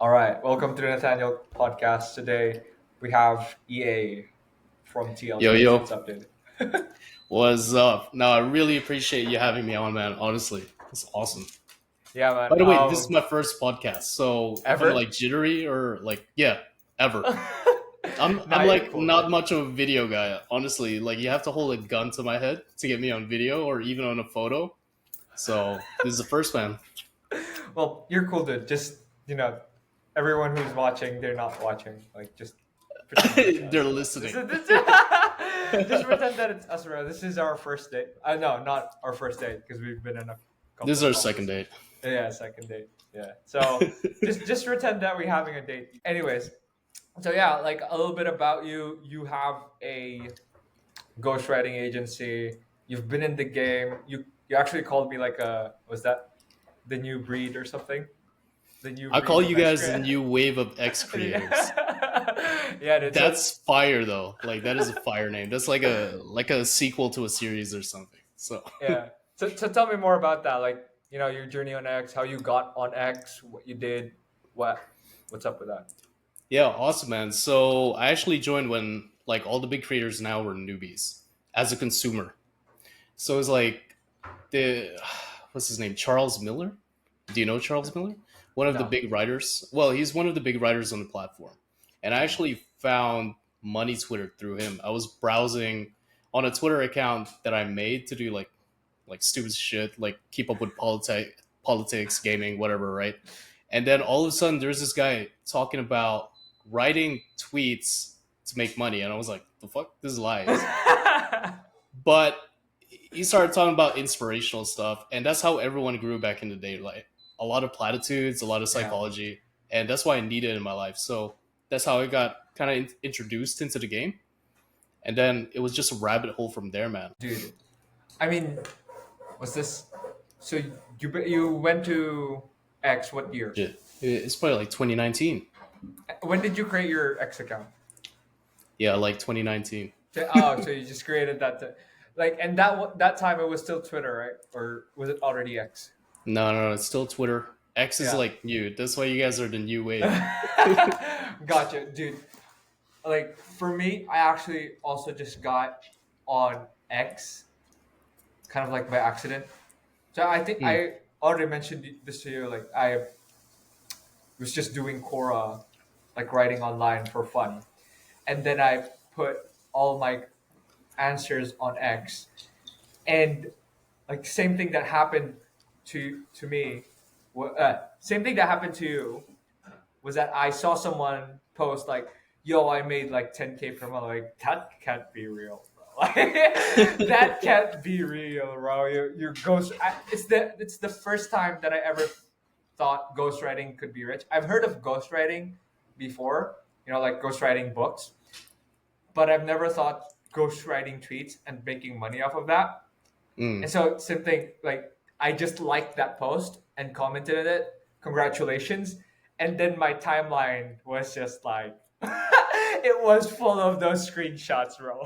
All right, welcome to the Nathaneal Podcast. Today we have EA from Yo, TLC. yo, What's up, dude? what's up? No, I really appreciate you having me on, man. Honestly, it's awesome. Yeah, man. By the way, this is my first podcast, so if I'm Ever? like jittery or like, yeah, ever. I'm Nah, you're like cool, dude. not much of a video guy, honestly. Like you have to hold a gun to my head to get me on video or even on a photo. So this is the first, man. Well, you're cool, dude. Just everyone who's watching, they're not watching. Like, just pretend it's They're us, bro. listening. Just pretend that it's us, bro. This is our first date. No, not our first date because we've been in a This couple is of our calls. second date. Yeah, second date. Yeah. So just pretend that we're having a date. Anyways, so yeah, like a little bit about you. You have a ghostwriting agency. You've been in the game. You actually called me like a was that the new breed or something? The new I breed call of you guys the X. new wave of X creators. Yeah, dude. So That's fire though. Like that is a fire name. That's like a sequel to a series or something. So yeah. So tell me more about that. Like, your journey on X, how you got on X, what you did, what's up with that? yeah, awesome, man. So I actually joined when like all the big creators now were newbies as a consumer. So it's like the what's his name, Charles Miller. Do you know Charles Miller? One of the No. big writers. Well, he's one of the big writers on the platform, and I actually found Money Twitter through him. I was browsing on a Twitter account that I made to do like stupid shit, like keep up with politics, gaming, whatever, right? And then all of a sudden, there's this guy talking about writing tweets to make money, and I was like, "The fuck, this is lies." But he started talking about inspirational stuff, and that's how everyone grew back in the day. Like a lot of platitudes, a lot of Yeah. psychology, and that's why I needed it in my life. So that's how I got kind of introduced into the game, and then it was just a rabbit hole from there, man. Dude, I mean, was this so you went to X what year? It's probably like 2019. When did you create your X account? Yeah, like 2019. So you just created that like and that time it was still Twitter, right? Or was it already X? No, it's still Twitter. X is Yeah. like new. That's why you guys are the new wave. Gotcha, dude. Like for me, I actually also just got on X kind of like by accident. So I think Hmm. I already mentioned this to you. Like I was just doing Quora, like writing online for fun, and then I put all my answers on X, and like same thing that happened to me, same thing that happened to you was that I saw someone post like, "Yo, I made like 10K per month." Like that can't be real, bro. Like that can't be real, bro. You ghost. It's the first time that I ever thought ghostwriting could be rich. I've heard of ghostwriting before, like ghostwriting books, but I've never thought ghostwriting tweets and making money off of that. Mm. And so same thing, like I just liked that post and commented on it. Congratulations. And then my timeline was just like it was full of those screenshots, bro.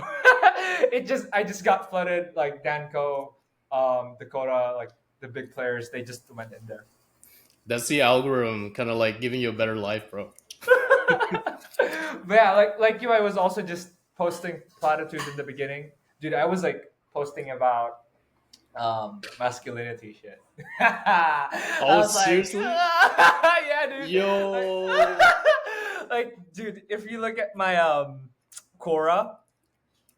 I just got flooded like Danco, Dakota, like the big players, they just went in there. That's the algorithm kind of like giving you a better life, bro. But yeah, like you, I was also just posting platitudes in the beginning. Dude, I was like posting about masculinity shit. I Oh, was like, seriously? yeah, dude. Yo. Like, dude, if you look at my Quora,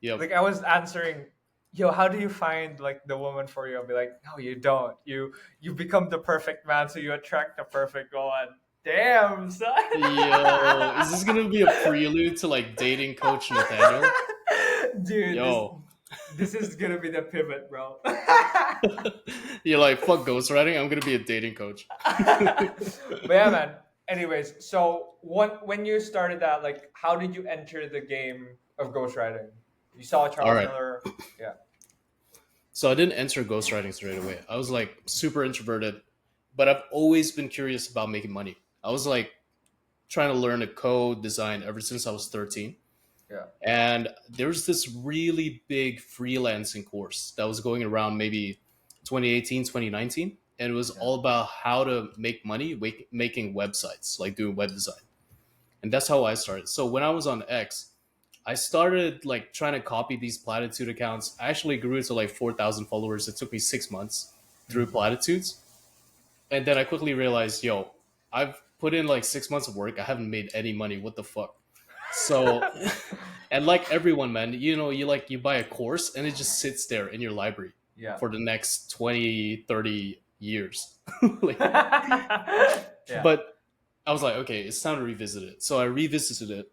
Yep. like I was answering, yo, how do you find like the woman for you? I'll be like, no, you don't. You become the perfect man, so you attract the perfect one. Damn, son. Yo, is this gonna be a prelude to like dating coach Nathaniel? Dude, Yo, this is gonna be the pivot, bro. you're like fuck ghostwriting. I'm gonna be a dating coach. But yeah, man. Anyways, so when you started that, like, how did you enter the game of ghostwriting? You saw All Charles right. Miller. Yeah. So I didn't enter ghostwriting straight away. I was like super introverted, but I've always been curious about making money. I was like trying to learn to code design ever since I was 13. Yeah. And there was this really big freelancing course that was going around maybe 2018, 2019. and it was Yeah. all about how to make money making websites, like doing web design. And that's how I started. So when I was on X, I started like trying to copy these platitude accounts. I actually grew to like 4,000 followers. It took me 6 months through Mm. platitudes. And then I quickly realized, yo, I've put in like 6 months of work. I haven't made any money. What the fuck? So, and like everyone, man, you buy a course and it just sits there in your library Yeah. for the next 20, 30 years. Like, Yeah. but I was like, okay, it's time to revisit it. So I revisited it,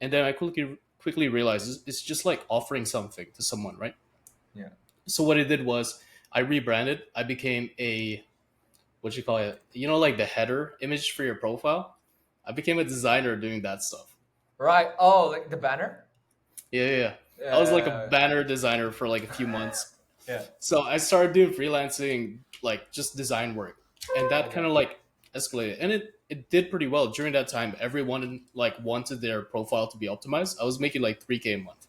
and then I quickly realized it's just like offering something to someone, right? Yeah. So what I did was I rebranded. I became a what you call it, like the header image for your profile. I became a designer doing that stuff. Right. Oh, like the banner. Yeah, yeah, yeah. I was like a Uh, banner designer for like a few months. yeah. So I started doing freelancing, like just design work, and that Okay. kind of like escalated, and it did pretty well during that time. Everyone like wanted their profile to be optimized. I was making like 3K a month,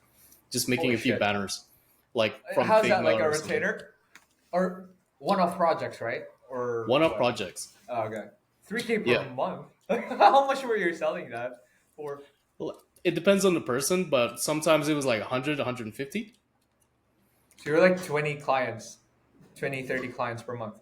just making Holy a few shit. banners, like from How's that, Figma like a or something. retainer or one-off projects, right? Or One-off what? projects. Oh, okay. 3K per Yeah. month. How much were you selling that for? Well, it depends on the person, but sometimes it was like 100, 150. So you're like 20 clients, 20, 30 clients per month.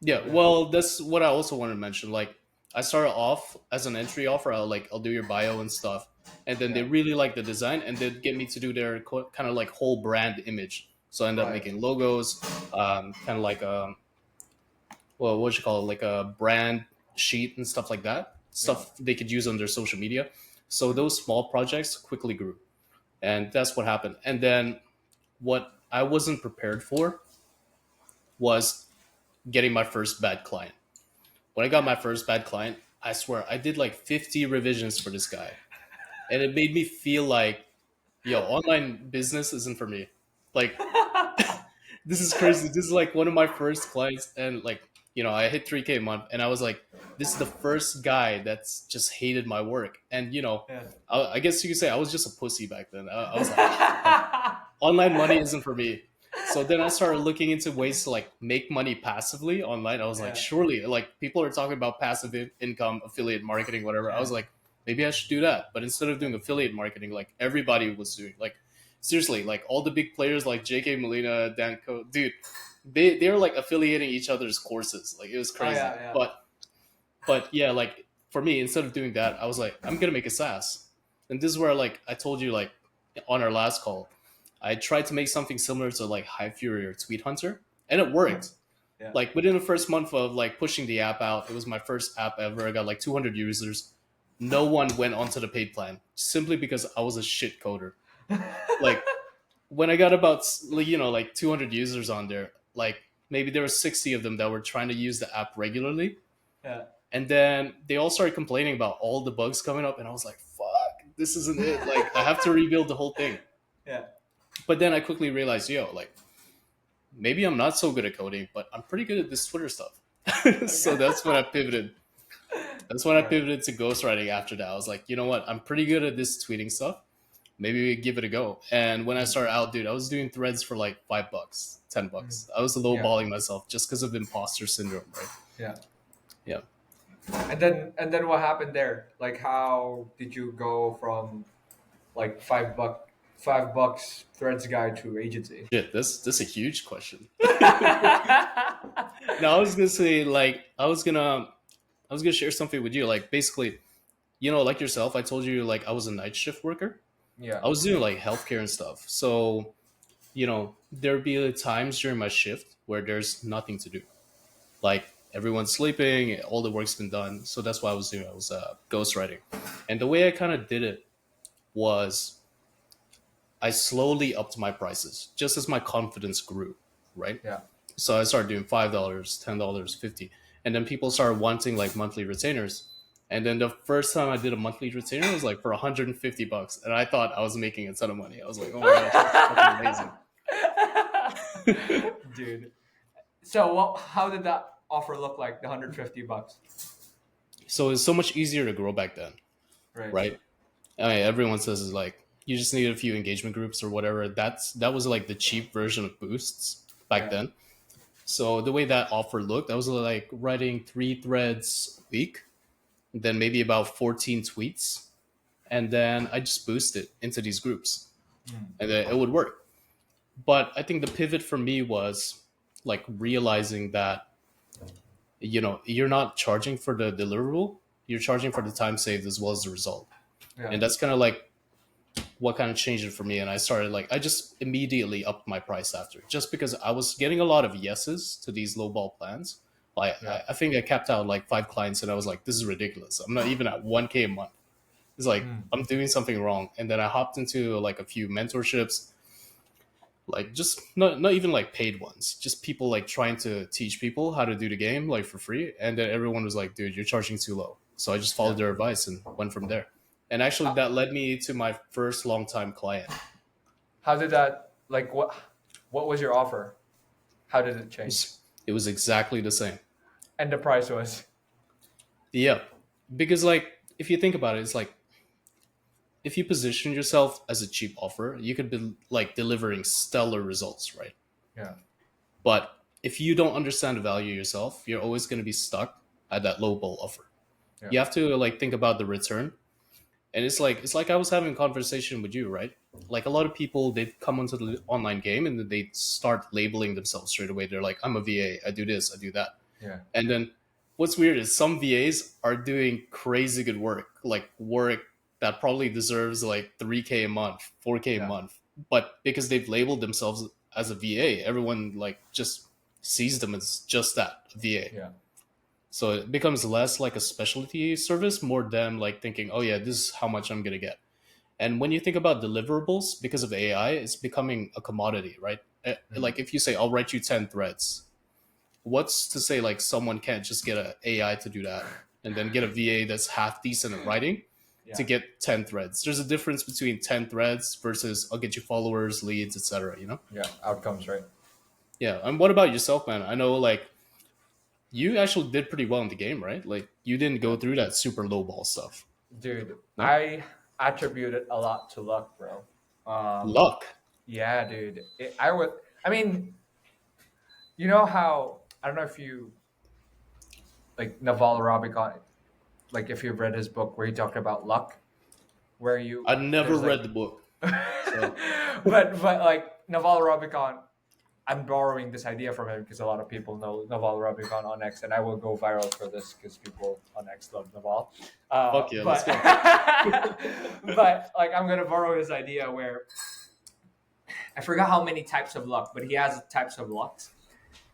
Yeah, Yeah. well, that's what I also wanted to mention. Like, I started off as an entry offer. I'll do your bio and stuff, and then they Yeah. really like the design, and they'd get me to do their kind of like whole brand image. So I ended up Right. making logos, kind of like well, what you call it, like a brand sheet and stuff like that. Yeah. Stuff they could use on their social media. So those small projects quickly grew, and that's what happened. And then what I wasn't prepared for was getting my first bad client. When I got my first bad client, I swear I did like 50 revisions for this guy. And it made me feel like, yo, online business isn't for me. Like, this is crazy. This is like one of my first clients. And like, I hit 3K a month. And I was like, this is the first guy that's just hated my work. And, Yeah. I guess you could say I was just a pussy back then. I was like, "Ah, fuck, online money isn't for me." So then I started looking into ways to like make money passively online. I was like, Yeah. surely, like people are talking about passive income, affiliate marketing, whatever. I Yeah. was like, maybe I should do that. But instead of doing affiliate marketing, like everybody was doing, like seriously, like all the big players like JK Molina, Danco, dude, they're like affiliating each other's courses. Like it was Oh crazy. yeah, yeah. But yeah, like for me, instead of doing that, I was like, I'm gonna make a SaaS. And this is where like I told you like on our last call, I tried to make something similar to like High Fury or Tweet Hunter, and it worked. Yeah. Like within the first month of like pushing the app out, it was my first app ever. I got like 200 users. No one went onto the paid plan simply because I was a shit coder. Like when I got about like 200 users on there, like maybe there were 60 of them that were trying to use the app regularly, Yeah. and then they all started complaining about all the bugs coming up, and I was like, "Fuck, this isn't it." Like I have to rebuild the whole thing. Yeah. But then I quickly realized, yo, like maybe I'm not so good at coding, but I'm pretty good at this Twitter stuff. So that's when I pivoted. That's when I Right. pivoted to ghostwriting after that. I was like, you know what? I'm pretty good at this tweeting stuff. Maybe we give it a go. And when I started out, dude, I was doing threads for like $5, Mm. $10. I was Yeah. lowballing myself just because of imposter syndrome, right? Yeah. Yeah. And then what happened there? Like how did you go from like $5 threads guy to agency? Shit, this is a huge question. Yeah. Now I was gonna say like I was gonna share something with you. Like basically, like yourself, I told you like I was a night shift worker. I was doing like healthcare and stuff. So, there'd be times during my shift where there's nothing to do. Like everyone's sleeping, all the work's been done. So that's what I was ghostwriting. And the way I kind of did it was I slowly upped my prices just as my confidence grew, right? Yeah. So I started doing $5, $10, 50, and then people started wanting like monthly retainers. And then the first time I did a monthly retainer was like for $150, and I thought I was making a ton of money. I was like, oh my gosh, that's fucking amazing. Dude. So how did that offer look like? The $150. So it's so much easier to grow back then, Right. right? I mean, everyone says it's like you just need a few engagement groups or whatever. That was like the cheap version of boosts back Yeah. then. So the way that offer looked, I was like writing 3 threads a week, then maybe about 14 tweets, and then I just boost it into these groups, Mm. and then it would work. But I think the pivot for me was like realizing that you're not charging for the deliverable, you're charging for the time saved as well as the result, Yeah. and that's kind of like what kind of changed it for me. And I started like I just immediately upped my price after, just because I was getting a lot of yeses to these lowball plans. Like Yeah. I think I capped out like 5 clients, and I was like, this is ridiculous. I'm not even at 1K a month. It's like Mm. I'm doing something wrong. And then I hopped into like a few mentorships, like just not even like paid ones, just people like trying to teach people how to do the game like for free. And then everyone was like, dude, you're charging too low. So I just Yeah. followed their advice and went from there. And actually How, that led me to my first long time client. how did that like what was your offer? How did it change? It was exactly the same. And the price was. Yeah, because like if you think about it, it's like if you position yourself as a cheap offer, you could be like delivering stellar results, right? Yeah. But if you don't understand the value yourself, you're always going to be stuck at that low ball offer. Yeah. You have to like think about the return. And it's like I was having a conversation with you, right? Like a lot of people, they come onto the online game and then they start labeling themselves straight away. They're like, I'm a VA, I do this, I do that. Yeah. And then what's weird is some VAs are doing crazy good work, like work that probably deserves like 3K a month, 4K a Yeah. month. But because they've labeled themselves as a VA, everyone like just sees them as just that, a VA. Yeah. So it becomes less like a specialty service, more them like thinking, oh yeah, this is how much I'm gonna get. And when you think about deliverables, because of AI, it's becoming a commodity, right? Mm. Like if you say, I'll write you 10 threads, what's to say like someone can't just get an AI to do that and then get a VA that's half decent at writing to Yeah. get 10 threads? There's a difference between 10 threads versus I'll get you followers, leads, etc. Yeah. Outcomes, right? Yeah. And what about yourself, man? I know like you actually did pretty well in the game, right? Like you didn't Yeah. go through that super low ball stuff. Dude, No? I attribute it a lot to luck, bro. Luck. Yeah, dude. I would. I mean, you know how I don't know if you like Naval Ravikant, like if you've read his book where he talked about luck, where you I never there's like, read the book. So but like Naval Ravikant, I'm borrowing this idea from him because a lot of people know Naval Ravikant on X, and I will go viral for this because people on X love Naval. fuck yeah, let's But go. but like I'm gonna borrow his idea where I forgot how many types of luck, but he has types of lucks.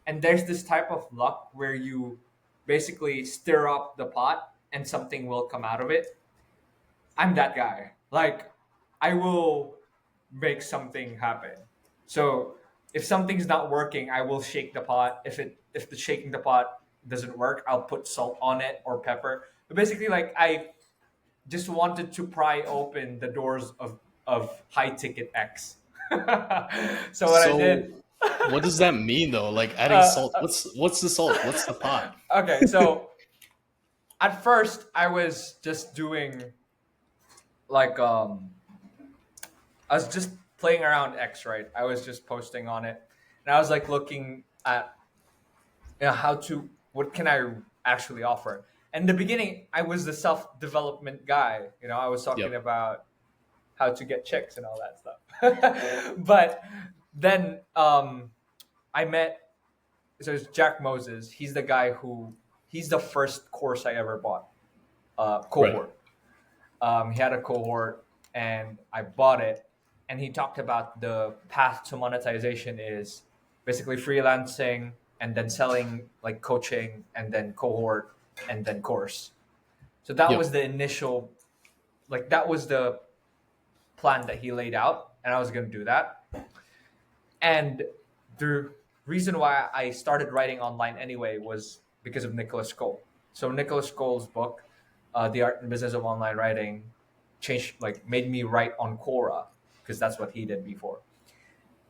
And there's this type of luck where you basically stir up the pot and something will come out of it. I'm that guy. Like, I will make something happen. So if something's not working, I will shake the pot. If the shaking the pot doesn't work, I'll put salt on it or pepper. But basically, like I just wanted to pry open the doors of high ticket X. So what I So did, what does that mean though? Like adding uh, salt. What's the salt? What's the pot? okay, so at first I was just doing like I was just playing around X, right? I was just posting on it, and I was like looking at how to what can I actually offer. And in the beginning, I was the self development guy. I was talking Yep. about how to get chicks and all that stuff. But then I met so it's Jack Moses. He's the guy he's the first course I ever bought. Right. Cohort. He had a cohort, and I bought it. And he talked about the path to monetization is basically freelancing and then selling like coaching and then cohort and then course. So that Yep. was the initial, like that was the plan that he laid out, and I was going to do that. And the reason why I started writing online anyway was because of Nicholas Cole. So Nicholas Cole's book, The Art and Business of Online Writing, made me write on Quora because that's what he did before.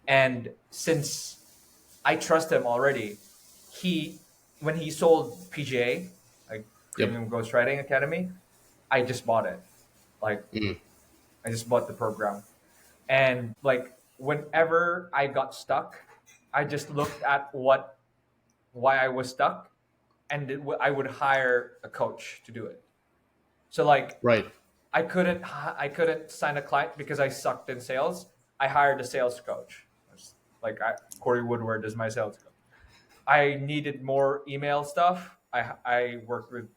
And since I trust him already, he when he sold PGA, like Yep. Premium Ghostwriting Academy, I just bought it. Like Mm. I just bought the program. And like whenever I got stuck, I just looked at what why I was stuck, and I would hire a coach to do it. So like Right. I couldn't sign a client because I sucked in sales. I hired a sales coach. Like Corey Woodward is my sales coach. I needed more email stuff. I worked with,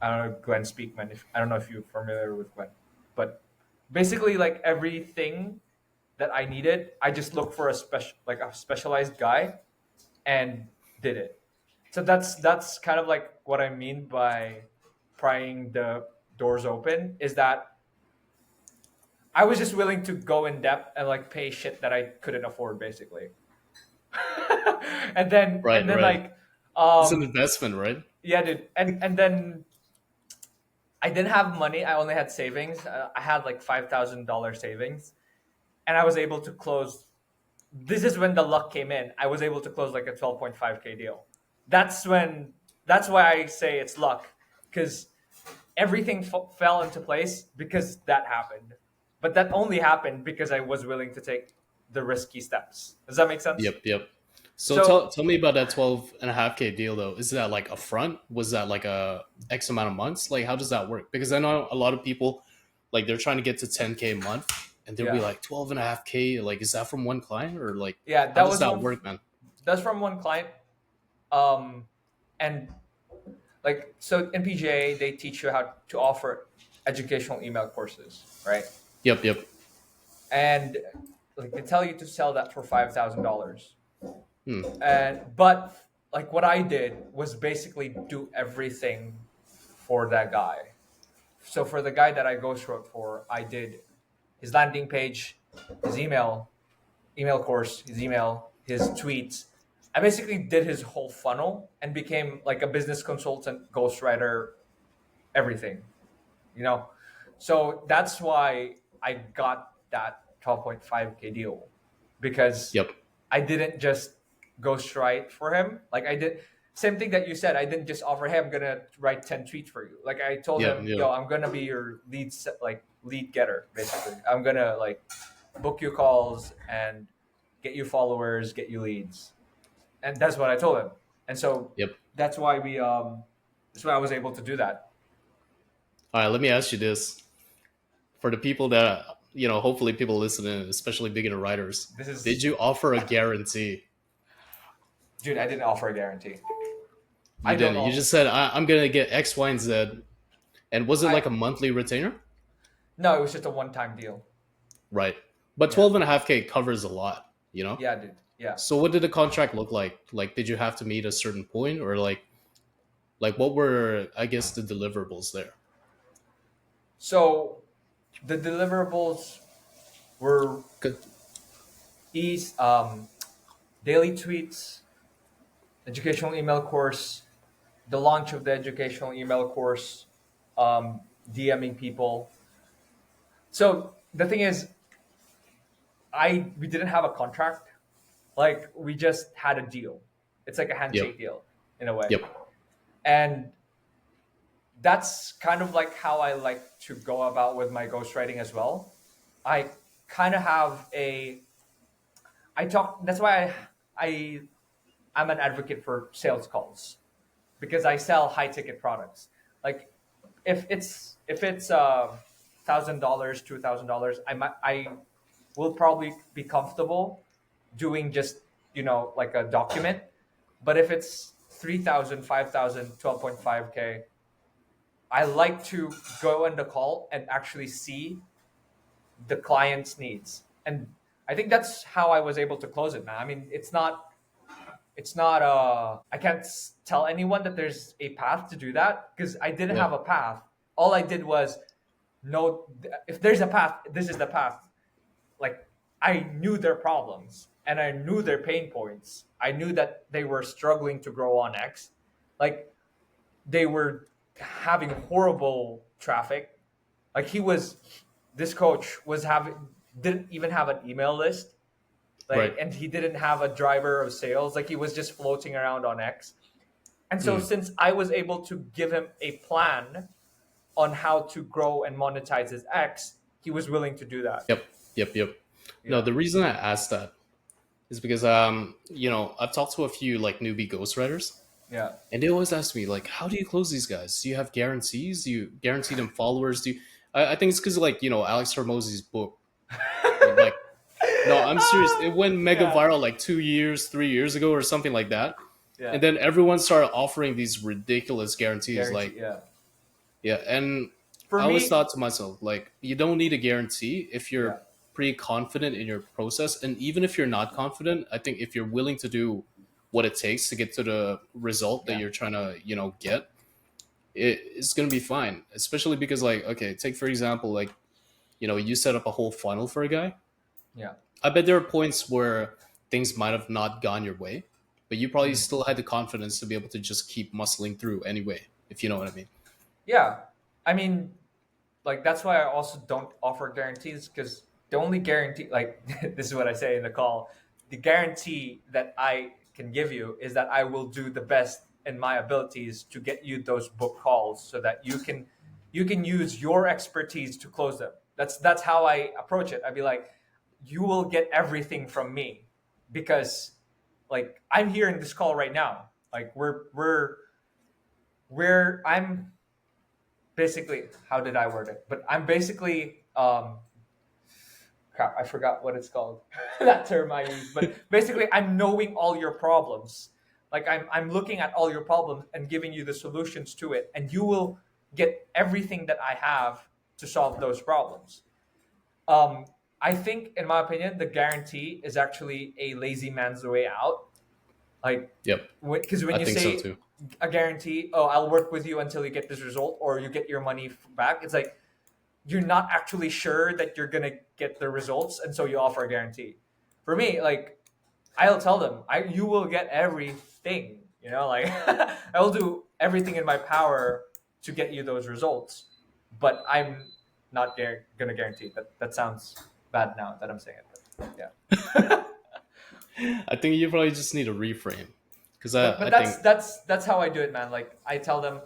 I don't know, Glenn Speakman. If I don't know if you're familiar with Glenn, but basically like everything that I needed, I just looked for a specialized guy and did it. So that's kind of like what I mean by prying the doors open, is that I was just willing to go in depth and like pay shit that I couldn't afford basically. Right. And then Right. like It's an um investment, right? yeah, dude. And then I didn't have money. I only had savings. I had like $5,000 savings, and I was able to close. This is when the luck came in. I was able to close like a 12.5K deal. That's when. That's why I say it's luck, because everything fell into place because that happened. But that only happened because I was willing to take the risky steps. Does that make sense? Yep. Yep. So So tell me about that 12.5K deal though. Is that like a front? Was that like a X amount of months? Like how does that work? Because I know a lot of people like they're trying to get to 10K a month and they'll be yeah, like 12.5K. Like is that from one client or like yeah, how does that work, man? that's from one client. Um, and like so in PGA they teach you how to offer educational email courses, right? Yep. Yep. And like they tell you to sell that for $5,000. Hmm. And but like what I did was basically do everything for that guy. So for the guy that I ghost wrote for, I did his landing page, his email course, his email, his tweets. I basically did his whole funnel and became like a business consultant, ghostwriter, everything, you know. So that's why I got that 12.5K deal, because Yep. I didn't just ghostwrite for him. Like I did same thing that you said. I didn't just offer, hey, I'm gonna write 10 tweets for you. Like I told Yep. him, Yep. yo, I'm gonna be your lead getter, basically. I'm gonna like book you calls and get you followers, get you leads. And that's what I told him. And so Yep. that's why that's why I was able to do that. All right. Let me ask you this: for the people that hopefully people listening, especially beginner writers, This did is you offer a guarantee? Dude, I didn't offer a guarantee. You I don't didn't. You know. just said I'm gonna get X, Y, and Z. And was it I like a monthly retainer? No, it was just a one-time deal. Right. But Yeah. 12.5K covers a lot. Yeah, dude. Yeah. So what did the contract look like? Like did you have to meet a certain point or like what were I guess the deliverables there? So the deliverables were Good. ease daily tweets, educational email course, the launch of the educational email course, DMing people. So the thing is, we didn't have a contract. Like we just had a deal. It's like a Yep. handshake deal in a way. Yep. And that's kind of like how I like to go about with my ghostwriting as well. I kind of have a I talk. That's why I I'm an advocate for sales calls, because I sell high ticket products. Like if it's $1,000, $2,000, I will probably be comfortable doing just like a document. But if it's 3,000, 5,000, 12.5K, I like to go on the call and actually see the client's needs. And I think that's how I was able to close it, man. I mean, it's not I can't tell anyone that there's a path to do that, because I didn't Yeah. have a path. All I did was know, if there's a path, this is the path. Like I knew their problems and I knew their pain points. I knew that they were struggling to grow on X. Like they were having horrible traffic. Like this coach was having didn't even have an email list. Right. Like, and he didn't have a driver of sales. Like he was just floating around on X. And so Hmm. since I was able to give him a plan on how to grow and monetize his X, he was willing to do that. Yep. Yep. Yep. No, Yeah. the reason I asked that is because I've talked to a few like newbie ghostwriters, Yeah. and they always ask me like, how do you close these guys? Do you have guarantees? Do you guarantee them followers? Do you? I think it's because like Alex Hormozzi's book. Like no, I'm serious. It went mega Yeah. viral like 2 years, 3 years ago, or something like that. Yeah. And then everyone started offering these ridiculous guarantees. Guarantee. Like, Yeah. yeah, and For I always me, thought to myself, like, you don't need a guarantee if yeah. you're pretty confident in your process. And even if you're not confident, I think if you're willing to do what it takes to get to the result that Yeah. you're trying to, get, it's going to be fine. Especially because, like, okay, take for example, like, you set up a whole funnel for a guy. Yeah. I bet there are points where things might have not gone your way, but you probably Mm. still had the confidence to be able to just keep muscling through anyway, if you know what I mean. Yeah. I mean, like that's why I also don't offer guarantees because the only guarantee, like this is what I say in the call, the guarantee that I can give you is that I will do the best in my abilities to get you those book calls so that you can use your expertise to close them. That's how I approach it. I'd be like, you will get everything from me because like I'm here in this call right now. Like I'm basically, how did I word it? But I'm basically crap, I forgot what it's called. That term I use. But basically I'm knowing all your problems. Like I'm looking at all your problems and giving you the solutions to it. And you will get everything that I have to solve those problems. Um I think in my opinion, the guarantee is actually a lazy man's way out. Like Yep, because when I you think so say too. a guarantee, oh, I'll work with you until you get this result or you get your money back, it's like you're not actually sure that you're gonna get the results, and so you offer a guarantee. For me, like I'll tell them, you will get everything. Like I will do everything in my power to get you those results, but I'm not gonna guarantee that. That sounds bad now that I'm saying it. But yeah. I think you probably just need a reframe because but I, but I that's think that's that's how I do it, man. Like I tell them,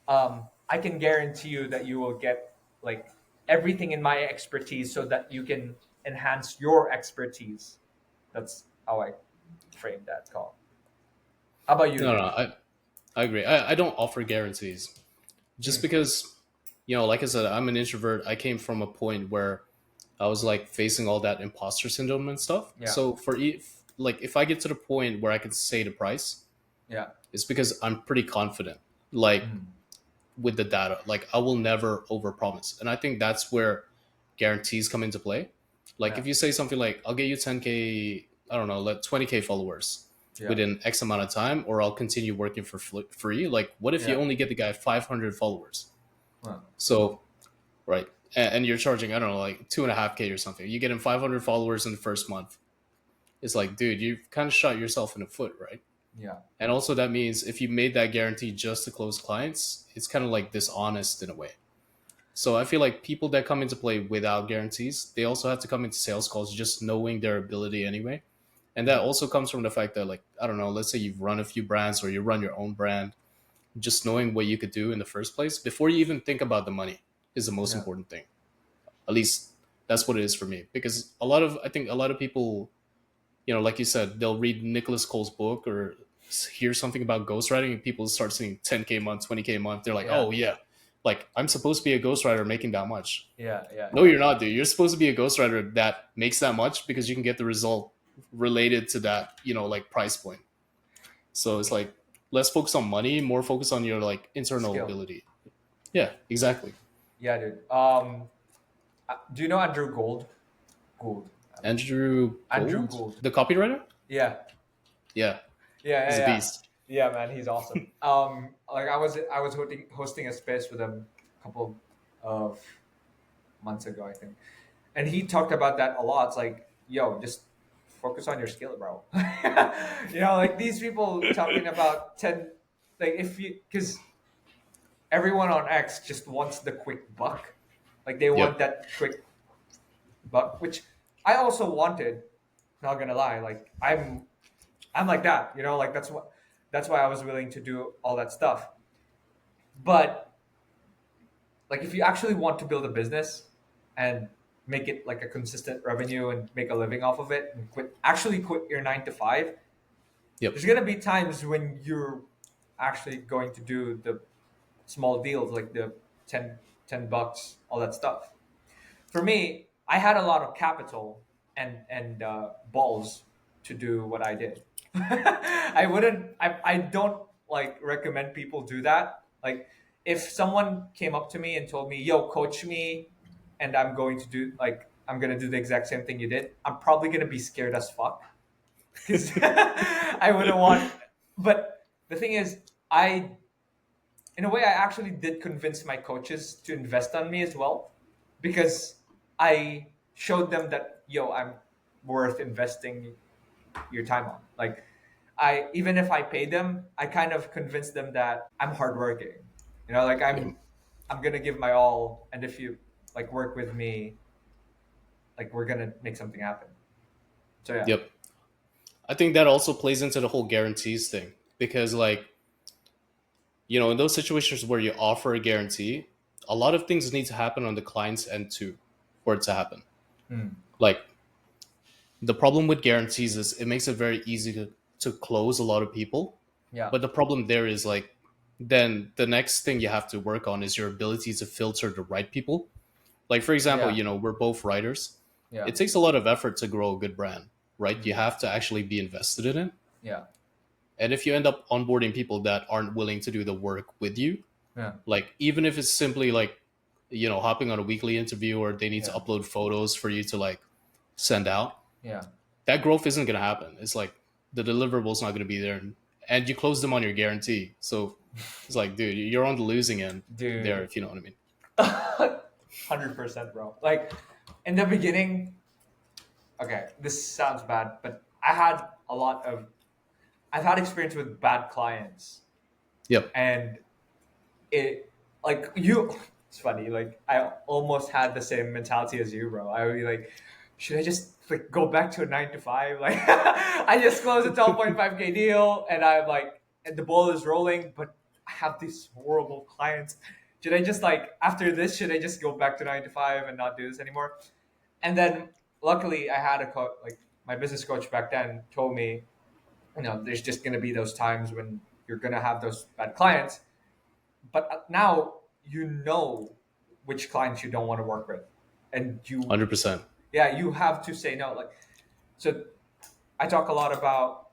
I can guarantee you that you will get like everything in my expertise so that you can enhance your expertise. That's how I frame that call. How about you, no, dude? no, I agree. I don't offer guarantees just Mm. because like I said, I'm an introvert. I came from a point where I was like facing all that imposter syndrome and stuff. Yeah, So if I get to the point where I can say the price, yeah, it's because I'm pretty confident. Like mm. with the data. Like I will never overpromise. And I think that's where guarantees come into play. Like Yeah, if you say something like, I'll get you 10K, I don't know, let 20K followers yeah, within X amount of time, or I'll continue working for free. Like what if you yeah. only get the guy 500 followers? Well, So, right. And you're charging, I don't know, like 2.5K or something. You get him 500 followers in the first month. It's like, dude, you've kind of shot yourself in the foot, right? yeah, And also, that means if you made that guarantee just to close clients, it's kind of like dishonest in a way. So I feel like people that come into play without guarantees, they also have to come into sales calls just knowing their ability anyway. And that mm. also comes from the fact that, like, I don't know, let's say you've run a few brands or you run your own brand, just knowing what you could do in the first place before you even think about the money is the most Yeah, important thing. At least that's what it is for me. Because I think a lot of people, like you said, they'll read Nicholas Cole's book or hear something about ghostwriting and people start seeing 10K a month, 20K a month. They're like, yeah, oh, yeah, like I'm supposed to be a ghostwriter making that much. yeah, yeah, No, you're not, dude. You're supposed to be a ghostwriter that makes that much because you can get the result related to that, like price point. So it's like less focus on money, more focus on your like internal skill. ability. Yeah, exactly. Yeah, dude. Do you know Andrew Gold? Gould. Andrew Andrew Gold, Gould. the copywriter. Yeah, Yeah, yeah, he's yeah, a yeah. beast. Yeah, man, he's awesome. Like I was hosting a space with him a couple of months ago, I think, and he talked about that a lot. It's like, yo, just focus on your skill, bro. Like these people talking about 10, like if you, because everyone on X just wants the quick buck, like they want Yep. that quick buck, which I also wanted. Not gonna lie, like I'm like that, like that's why I was willing to do all that stuff. But like if you actually want to build a business and make it like a consistent revenue and make a living off of it and quit your 9 to 5, Yep. there's gonna be times when you're actually going to do the small deals like the 10 $10, all that stuff. For me, I had a lot of capital and balls to do what I did. I don't like recommend people do that. Like if someone came up to me and told me, "Yo, coach me," and I'm gonna do the exact same thing you did, I'm probably gonna be scared as fuck because I wouldn't want. But the thing is, I in a way, I actually did convince my coaches to invest on me as well, because I showed them that I'm worth investing your time on. Like, I even if I pay them, I kind of convinced them that I'm hardworking. Like Yep. I'm gonna give my all, and if you like work with me, like we're gonna make something happen. So yeah, Yep. I think that also plays into the whole guarantees thing because, like, in those situations where you offer a guarantee, a lot of things need to happen on the client's end too for it to happen. mm, Like, the problem with guarantees is it makes it very easy to close a lot of people. yeah, But the problem there is, like, then the next thing you have to work on is your ability to filter the right people. Like, for example, yeah, we're both writers. yeah, It takes a lot of effort to grow a good brand, right? You mm, have to actually be invested in it. yeah, And if you end up onboarding people that aren't willing to do the work with you, yeah, like, even if it's simply like, hopping on a weekly interview or they need to yeah, upload photos for you to like send out, yeah, that growth isn't going to happen. It's like the deliverables not going to be there, and you close them on your guarantee. So it's like, dude, you're on the losing end there, dude. if you know what I mean. 100%, bro. Like in the beginning, okay, this sounds bad, but I've had experience with bad clients, Yep. and it like you. It's funny. Like I almost had the same mentality as you, bro. I would be like, should I just like go back to a 9 to 5? Like I just closed a 12.5K deal, and I'm like, and the ball is rolling, but I have these horrible clients. Should I just like after this? Should I just go back to 9 to 5 and not do this anymore? And then luckily I had like my business coach back then told me, there's just going to be those times when you're going to have those bad clients, but now which clients you don't want to work with, and 100%. you have to say no. Like, so I talk a lot about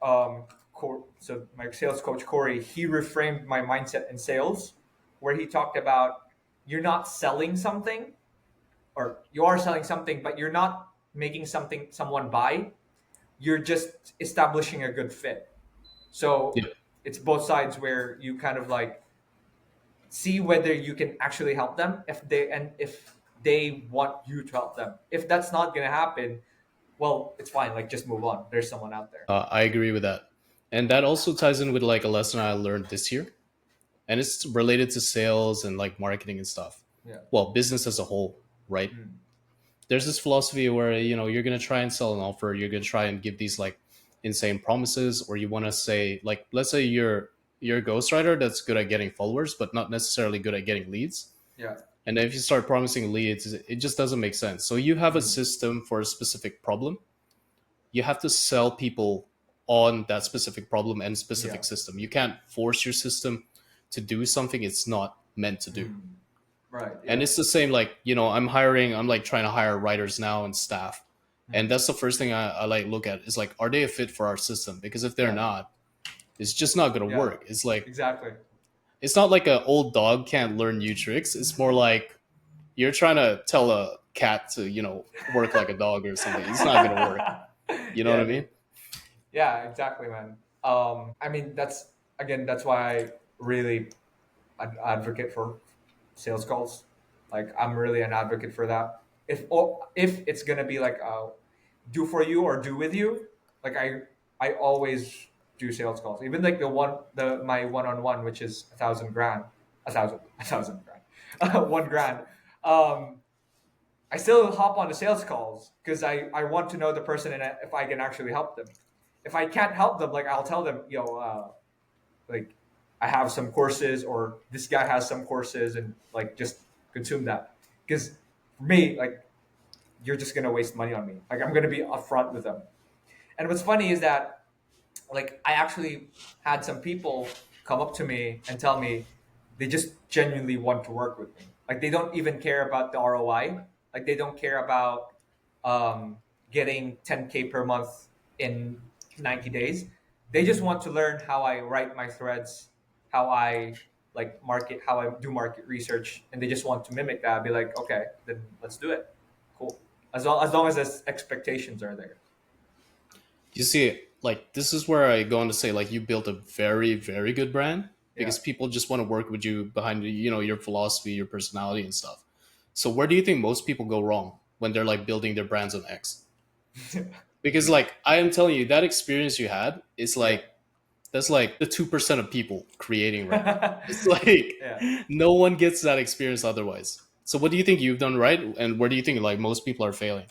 so my sales coach Corey, he reframed my mindset in sales, where he talked about you're not selling something, or you are selling something, but you're not making something someone buy. You're just establishing a good fit. So Yep. it's both sides, where you kind of like see whether you can actually help them, if they want you to help them. If that's not going to happen, well, it's fine. Like, just move on. There's someone out there. I agree with that. And that also ties in with like a lesson I learned this year. And it's related to sales and like marketing and stuff. Yeah. Well, business as a whole, right? Mm. There's this philosophy where you're going to try and sell an offer, you're going to try and give these like insane promises, or you want to say, like, let's say you're a ghostwriter that's good at getting followers but not necessarily good at getting leads. Yeah. And then if you start promising leads, it just doesn't make sense. So you have a Mm. system for a specific problem. You have to sell people on that specific problem and Yeah. specific system. You can't force your system to do something it's not meant to do. Mm. Right. And Yeah. it's the same, like, I'm like trying to hire writers now and staff. Mm. And that's the first thing I like look at is like, are they a fit for our system? Because if they're Yeah. not, it's just not going to Yeah. work. It's like, Exactly. it's not like an old dog can't learn new tricks. It's more like you're trying to tell a cat to, work like a dog or something. It's not going to work. You know what Yeah, I mean? dude. Yeah, exactly, man. I mean, that's why I really advocate for sales calls. Like, I'm really an advocate for that. If it's gonna be like do for you or do with you, like I always do sales calls. Even like my one on one, which is 1,000 grand, a thousand grand, 1 grand. Um, I still hop on the sales calls because I want to know the person and if I can actually help them. If I can't help them, like I'll tell them, like I have some courses, or this guy has some courses, and like just consume that. Because for me, like you're just gonna waste money on me. Like I'm gonna be upfront with them. And what's funny is that like I actually had some people come up to me and tell me they just genuinely want to work with me. Like they don't even care about the ROI. Like they don't care about um, getting 10K per month in 90 days. They just want to learn how I write my threads, how I like market, how I do market research, and they just want to mimic that. I'd be like, okay, then let's do it. Cool. As long as the expectations are there. You see, like this is where I go on to say like you built a very very good brand Yeah. because people just want to work with you behind your philosophy, your personality and stuff. So where do you think most people go wrong when they're like building their brands on X? Because like I am telling you, that experience you had is Yeah. like that's like the 2% of people creating right now. It's like Yeah. no one gets that experience otherwise. So what do you think you've done right, and where do you think like most people are failing?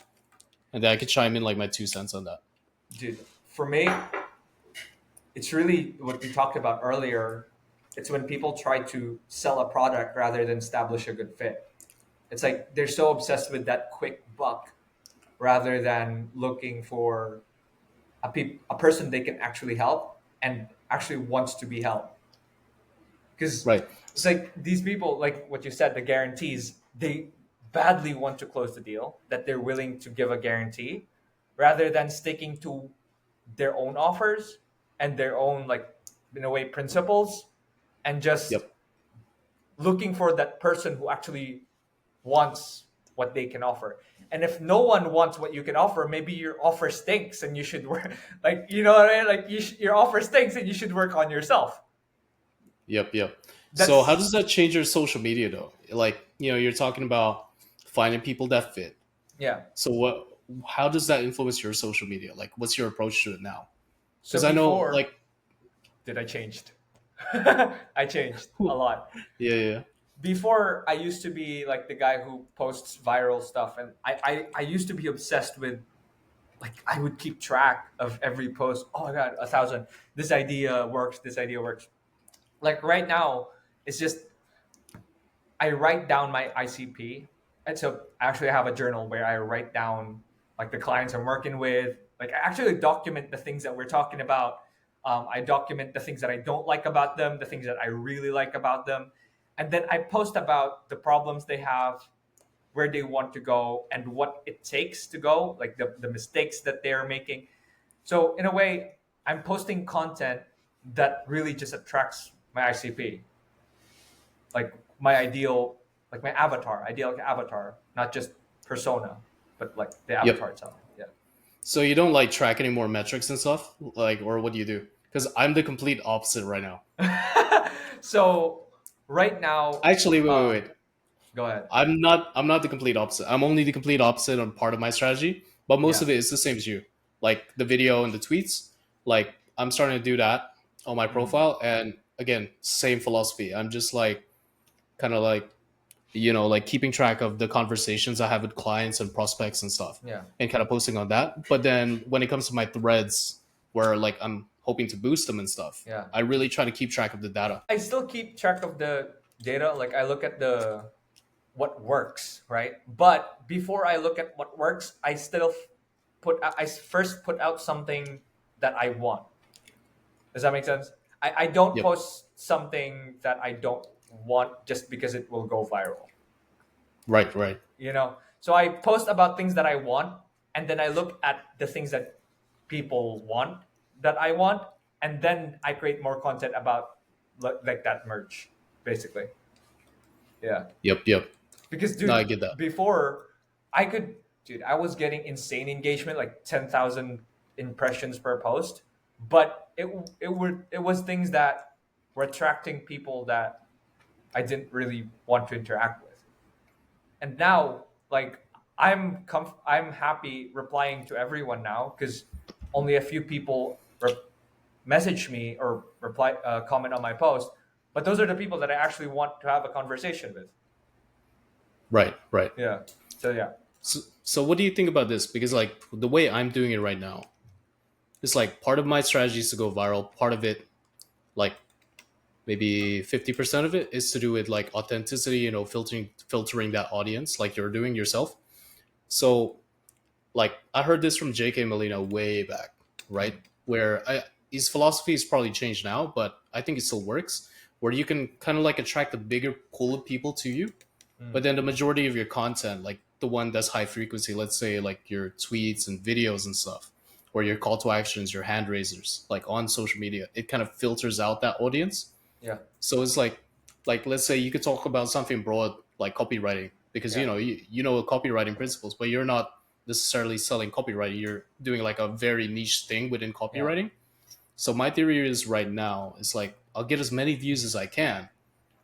And then I could chime in like my 2 cents on that. Dude, for me, it's really what we talked about earlier. It's when people try to sell a product rather than establish a good fit. It's like they're so obsessed with that quick buck rather than looking for a person they can actually help and actually wants to be helped. Because Right. it's like these people, like what you said, the guarantees, they badly want to close the deal, that they're willing to give a guarantee rather than sticking to their own offers and their own, like, in a way, principles, and just Yep. looking for that person who actually wants what they can offer. And if no one wants what you can offer, maybe your offer stinks and you should work, like, you know what I mean? Like, your offer stinks and you should work on yourself. Yep. Yep. So how That's, does that change your social media though? Like, you're talking about finding people that fit. yeah. So what? How does that influence your social media? Like, what's your approach to it now? So Because I know, before, like, did I changed? I changed a lot. yeah, yeah, Before, I used to be like the guy who posts viral stuff, and I used to be obsessed with, like, I would keep track of every post. Oh my god, 1,000. This idea works. This idea works. Like right now, it's just I write down my ICP, and so I actually have a journal where I write down like the clients I'm working with. Like I actually document the things that we're talking about. I document the things that I don't like about them, the things that I really like about them, and then I post about the problems they have, where they want to go, and what it takes to go, like the mistakes that they're making. So in a way, I'm posting content that really just attracts my ICP, like my ideal, like my avatar, ideal avatar, not just persona, but like the yep. avatar itself. Yeah. So you don't like track any more metrics and stuff, like, or what do you do? Because I'm the complete opposite right now. So right now, Actually, wait, wait, uh, wait. go ahead. I'm not the complete opposite. I'm only the complete opposite on part of my strategy, but most Yeah. of it is the same as you. Like the video and the tweets. Like I'm starting to do that on my Mm. profile, and again, same philosophy. I'm just like kind of like like keeping track of the conversations I have with clients and prospects and stuff, Yeah. and kind of posting on that. But then when it comes to my threads, where like I'm hoping to boost them and stuff, Yeah. I really try to keep track of the data. I still keep track of the data. Like I look at the what works, right? But before I look at what works, I still I first put out something that I want. Does that make sense? I don't Yep. post something that I don't want just because it will go viral. Right. Right. You know? So I post about things that I want, and then I look at the things that people want that I want, and then I create more content about like that merge, basically. Yeah. Yep. Yep. Because No, I dude, get that. before I could dude, I was getting insane engagement, like 10,000 impressions per post, but it was things that were attracting people that I didn't really want to interact with. And now, like, I'm happy replying to everyone now because only a few people message me or reply comment on my post, but those are the people that I actually want to have a conversation with. Right. Right. Yeah. So yeah. So what do you think about this? Because like the way I'm doing it right now, it's like part of my strategy is to go viral. Part of it, like maybe 50% of it, is to do with like authenticity. Filtering that audience, like you're doing yourself. So like I heard this from J.K. Molina way back, right? Where his philosophy has probably changed now, but I think it still works. Where you can kind of like attract a bigger pool of people to you, but Mm. then the majority of your content, like the one that's high frequency, let's say like your tweets and videos and stuff, or your call to actions, your hand raisers, like on social media, it kind of filters out that audience. Yeah. So it's like let's say you could talk about something broad like copywriting, because Yeah. you know copywriting principles, but you're not necessarily selling copywriting. You're doing like a very niche thing within Yeah. copywriting. So my theory is right now is like I'll get as many views as I can,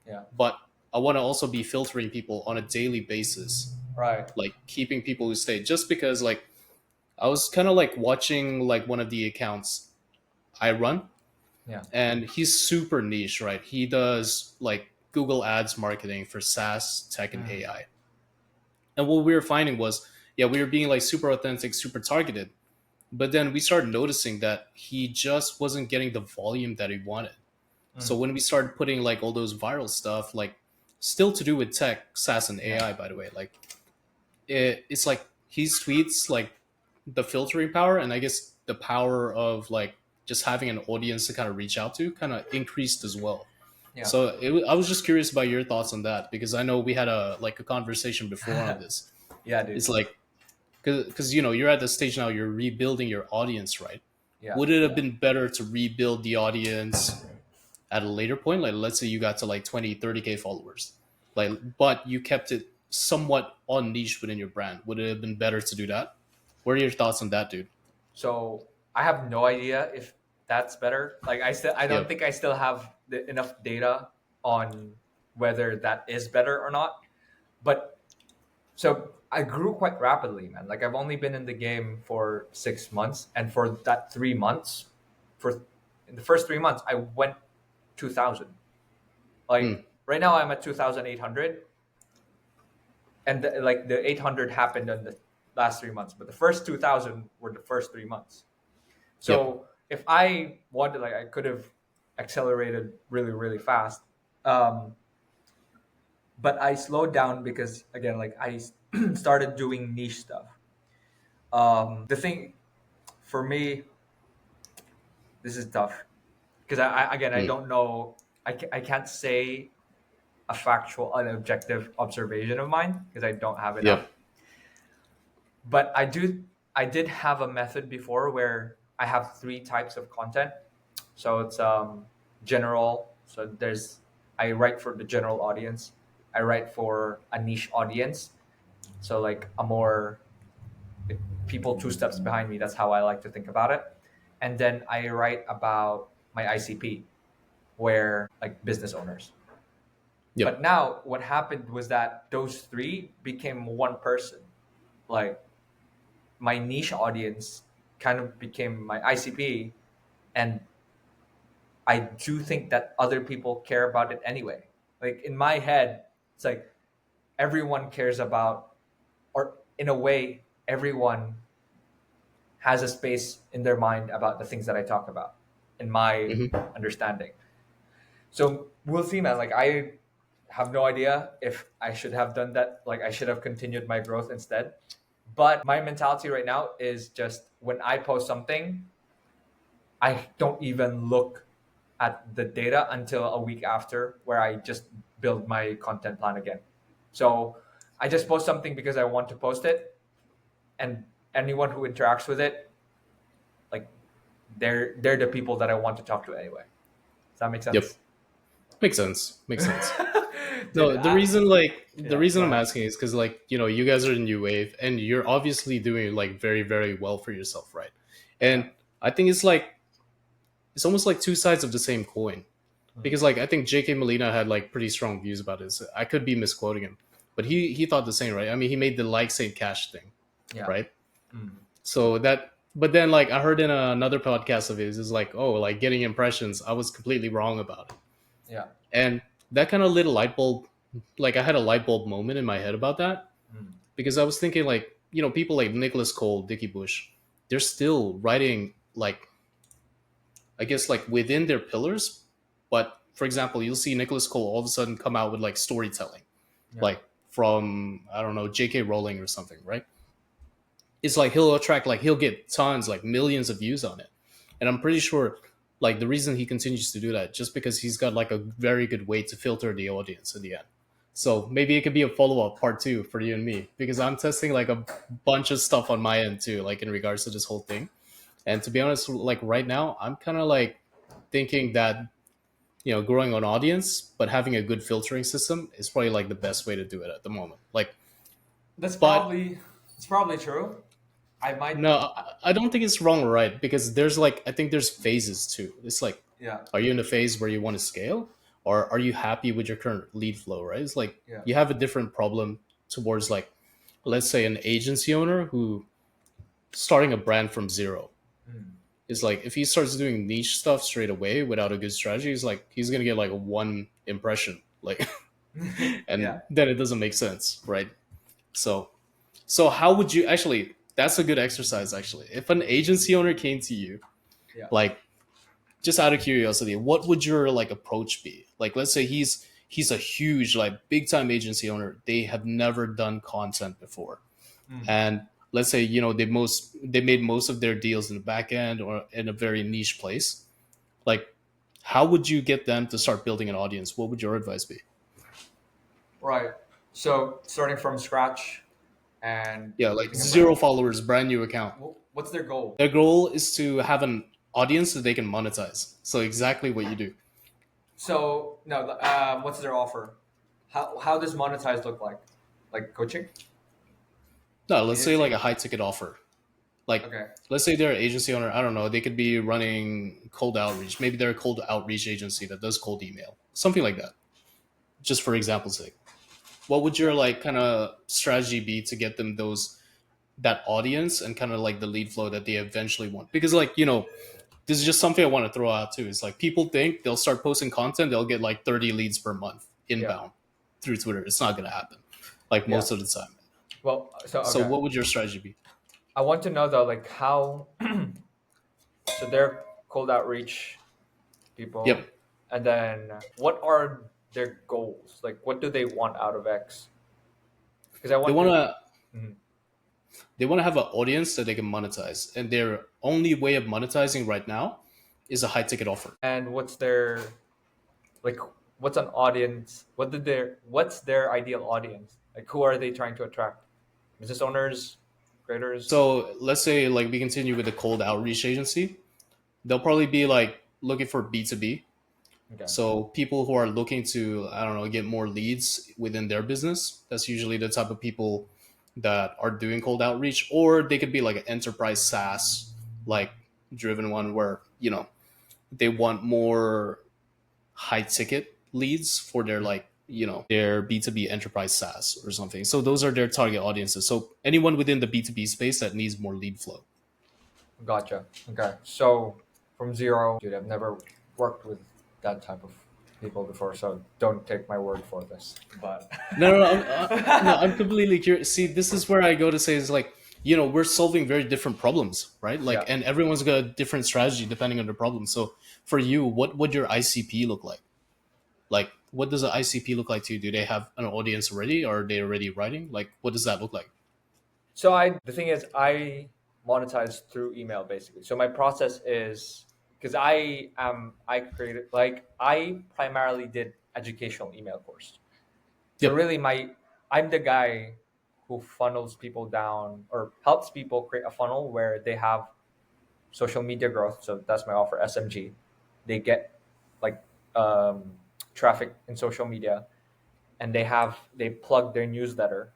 Yeah. but I want to also be filtering people on a daily basis, Right. like keeping people who stay. Just because like I was kind of like watching like one of the accounts I run, Yeah. and he's super niche, right? He does like Google Ads marketing for SaaS, tech, and Mm. AI. And what we were finding was, yeah, we were being like super authentic, super targeted. But then we started noticing that he just wasn't getting the volume that he wanted. So Mm. when we started putting like all those viral stuff, like still to do with tech, SaaS, and Yeah. AI, by the way, like it's like his tweets, like the filtering power, and I guess the power of like just having an audience to kind of reach out to kind of increased as well. Yeah. So I was just curious about your thoughts on that, because I know we had a like a conversation before on this. Yeah, dude. It's like because you're at the stage now, you're rebuilding your audience, right? Yeah. Would it have been better to rebuild the audience at a later point, like let's say you got to like 20, 30K followers, like but you kept it somewhat on niche within your brand? Would it have been better to do that? What are your thoughts on that, dude? So I have no idea if that's better. Like I don't Yep. think I still have enough data on whether that is better or not. But so I grew quite rapidly, man. Like I've only been in the game for 6 months, and for that 3 months, for in the first 3 months, I went 2,000. Hmm. Like right now, I'm at 2,800, and like the 800 happened in the last 3 months, but the first 2,000 were the first 3 months. Yep. So if I wanted, like, I could have accelerated really, really fast. Um, but I slowed down because, again, like I started doing niche stuff. The thing for me, this is tough because again, I Hmm. don't know. I can't say a factual, an objective observation of mine because I don't have enough. Yep. But I did have a method before where I have three types of content. So it's general. So there's I write for the general audience. I write for a niche audience. So like a more like, people two steps behind me. That's how I like to think about it. And then I write about my ICP, where like business owners. But Yep. now what happened was that those three became one person. Like my niche audience kind of became my ICP, and I do think that other people care about it anyway. Like in my head, it's like everyone cares about, or in a way, everyone has a space in their mind about the things that I talk about, in my Hmm. understanding. So we'll see, man. Like I have no idea if I should have done that. Like I should have continued my growth instead. But my mentality right now is just when I post something, I don't even look at the data until a week after, where I just build my content plan again. So I just post something because I want to post it, and anyone who interacts with it, like they're the people that I want to talk to anyway. Does that make Yep. sense? Makes sense. Makes sense. Dude, No, the yeah, reason go I'm ahead. asking is because like you guys are the new wave, and you're obviously doing like very very well for yourself, right? Yeah. And I think it's almost like two sides of the same coin, Mm. because like I think J.K. Molina had like pretty strong views about this. I could be misquoting him, but he thought the same, right? I mean, he made the like say cash thing, Yeah. right? Mm. So that, but then like I heard in another podcast of his is like, oh, like getting impressions, I was completely wrong about it, Yeah. and that kind of lit a light bulb. Like I had a light bulb moment in my head about that, Mm. because I was thinking like people like Nicholas Cole, Dickie Bush, they're still writing like I guess like within their pillars. But for example, you'll see Nicholas Cole all of a sudden come out with like storytelling, Yeah. like from I don't know J.K. Rowling or something, right? it's like he'll attract, like he'll get tons, like millions of views on it. And I'm pretty sure like the reason he continues to do that just because he's got like a very good way to filter the audience in the end. So maybe it could be a follow-up part two for you and me, because I'm testing like a bunch of stuff on my end too, like in regards to this whole thing. And to be honest, like right now, I'm kind of like thinking that, growing an audience but having a good filtering system is probably like the best way to do it at the moment. Like, That's but probably it's probably true. I might, no, I don't think it's wrong or right, because there's like, I think there's phases too. It's like, yeah, are you in the phase where you want to scale, or are you happy with your current lead flow? Right? It's like yeah. you have a different problem towards, like, let's say an agency owner who starting a brand from zero. Mm. Is like if he starts doing niche stuff straight away without a good strategy, he's gonna get like a one impression, like, Yeah, and then it doesn't make sense, right? So, how would you actually? That's a good exercise, actually. If an agency owner came to you, yeah. like, just out of curiosity, what would your like approach be? Like, let's say he's a huge, like, big time agency owner. They have never done content before, Mm. and let's say they made most of their deals in the back end or in a very niche place. Like, how would you get them to start building an audience? What would your advice be? Right. So starting from scratch and Yeah, like building a zero brand. followers, brand new account. What's their goal? Their goal is to have an audience that they can monetize. So exactly what you do. So no, what's their offer? How does monetize look like? Like coaching, No, let's say like agency? a high ticket offer. Like, Okay. let's say they're an agency owner. I don't know. They could be running cold outreach. Maybe they're a cold outreach agency that does cold email, something like that. Just for example's sake, what would Yeah. your like kind of strategy be to get them those that audience and kind of like the lead flow that they eventually want? Because, like, this is just something I want to throw out too. It's like people think they'll start posting content, they'll get like 30 leads per month Yeah. inbound through Twitter. It's not going to happen, like, Yeah. most of the time. Well, so So okay. what would your strategy be? I want to know though, like how. So they're cold outreach people, Yep. and then what are their goals? Like, what do they want out of X? Because I They want want to. to Mhm. they want to have an audience that they can monetize, and their only way of monetizing right now is a high ticket offer. And what's their like? What's an audience? What's their ideal audience? Like, who are they trying to attract? Business owners, creators. So let's say like we continue with the cold outreach agency. They'll probably be like looking for B2B. Okay. So people who are looking to, I don't know, get more leads within their business. That's usually the type of people that are doing cold outreach. Or they could be like an enterprise SaaS like driven one where, they want more high ticket leads for their, like, their B2B enterprise SaaS or something. So those are their target audiences. So anyone within the B2B space that needs more lead flow. Gotcha. Okay. So from zero, dude, I've never worked with that type of people before, so don't take my word for this. But No, no, no, no, I'm completely curious. See, this is where I go to say is like, we're solving very different problems, right? Like, yeah. and everyone's got a different strategy depending on the problem. So for you, what would your ICP look like? Like, what does an ICP look like to you? Do they have an audience already? Or are they already writing? Like, what does that look like? So the thing is, I monetize through email basically. So my process is because I created like I primarily did educational email course. So Yep, really, I'm the guy who funnels people down or helps people create a funnel where they have social media growth. So that's my offer, SMG. They get like um, traffic in social media, and they plug their newsletter,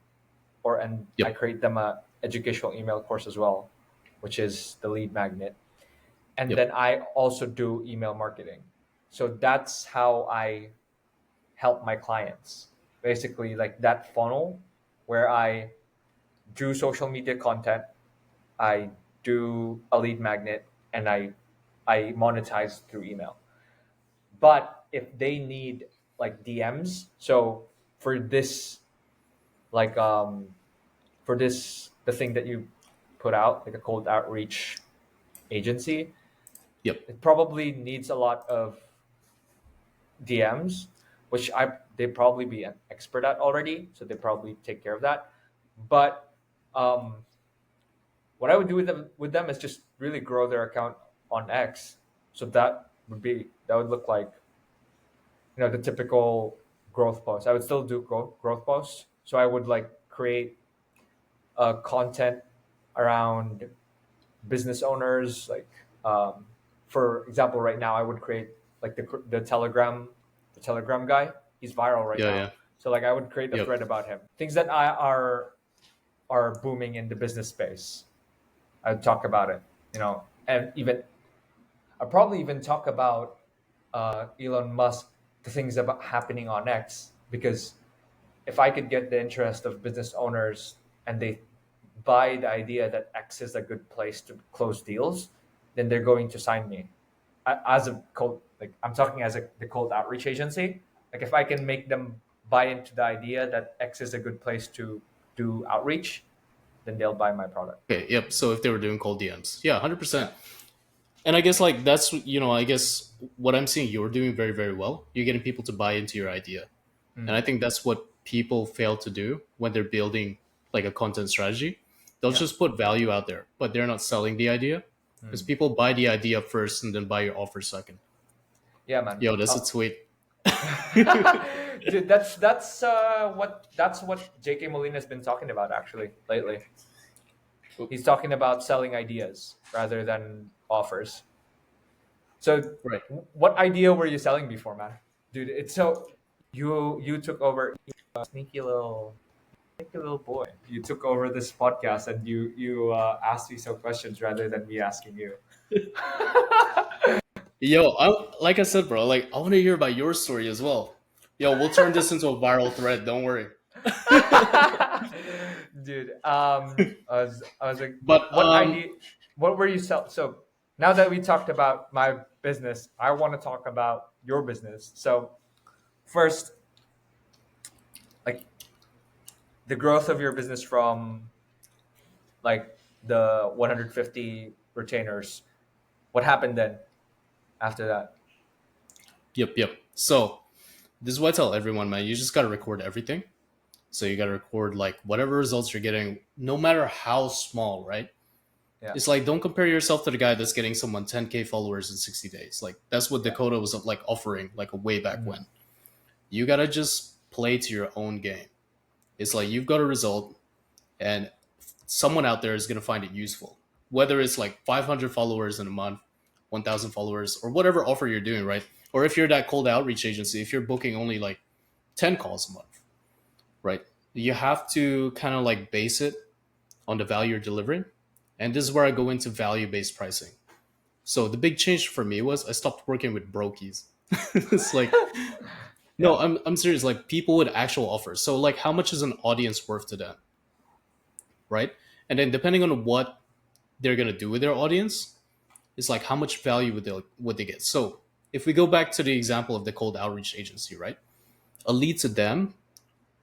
and I yep, create them a educational email course as well, which is the lead magnet. And yep, then I also do email marketing. So that's how I help my clients. Basically, like that funnel where I do social media content, I do a lead magnet, and I monetize through email. But if they need like DMs, so for this like for this the thing that you put out, like a cold outreach agency, yep, it probably needs a lot of DMs, which I they probably be an expert at already, so they probably take care of that. But um what I would do with them is just really grow their account on X. So that would look like, the typical growth post. I would still do growth posts. So I would like create content around business owners. Like, for example, right now I would create like the Telegram guy. He's viral right Yeah, now. yeah. So like I would create a Yep. thread about him. Things that are booming in the business space. I'd talk about it, and even I'd probably even talk about Elon Musk, the things about happening on X, because if I could get the interest of business owners and they buy the idea that X is a good place to close deals, then they're going to sign me as a cold. Like I'm talking as the cold outreach agency. Like if I can make them buy into the idea that X is a good place to do outreach, then they'll buy my product. Okay, yep. So if they were doing cold DMs, yeah, Yeah. 100%. And I guess like that's I guess what I'm seeing you're doing very very well. You're getting people to buy into your idea, and Mm. I think that's what people fail to do when they're building like a content strategy. They'll Yeah. just put value out there, but they're not selling the idea because Mm. people buy the idea first and then buy your offer second. Yeah, man. Yo, that's a tweet. Dude, that's what J.K. Molina's been talking about actually lately. He's talking about selling ideas rather than offers. So, Right. what idea were you selling before, man? Dude, it's so you took over, sneaky little boy. You took over this podcast and you asked me some questions rather than me asking you. Yo, like I said, bro, like I want to hear about your story as well. Yo, we'll turn this into a viral thread. Don't worry. Dude, I was like, But what idea? What were you sell? So now that we talked about my business, I want to talk about your business. So first, like the growth of your business from like the 150 retainers. What happened then after that? yep. So this is what I tell everyone, man. You just gotta record everything. So you gotta record like whatever results you're getting, no matter how small, right? Yeah, It's like don't compare yourself to the guy that's getting someone 10K followers in 60 days. Like that's what yeah. Dakota was like offering like a way back Mm. when. You gotta just play to your own game. It's like you've got a result, and someone out there is gonna find it useful. Whether it's like 500 followers in a month, 1,000 followers, or whatever offer you're doing, right? Or if you're that cold outreach agency, if you're booking only like 10 calls a month, right? You have to kind of like base it on the value you're delivering. And this is where I go into value based pricing. So the big change for me was I stopped working with brokies. It's like, no, Yeah. I'm serious. Like people with actual offers. So like, how much is an audience worth to them, right? And then depending on what they're gonna do with their audience, it's like how much value would they get. So if we go back to the example of the cold outreach agency, right? A lead to them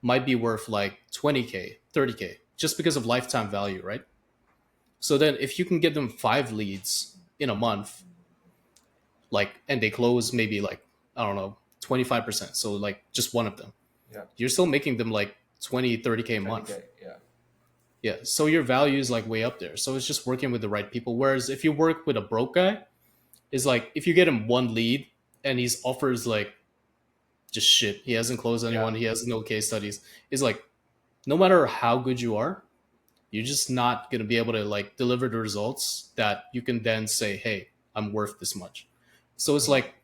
might be worth like 20K, 30K, just because of lifetime value, right? So then if you can get them 5 leads in a month, like, and they close maybe like, I don't know, 25%. So like just one of them, Yeah. you're still making them like 20, 30K a month. 20K. Yeah. Yeah. So your value is like way up there. So it's just working with the right people. Whereas if you work with a broke guy, it's like if you get him one lead and his offers like just shit, he hasn't closed Yeah. anyone, he has no case studies. It's like no matter how good you are, you're just not going to be able to like deliver the results that you can then say, hey, I'm worth this much. So it's Mm. like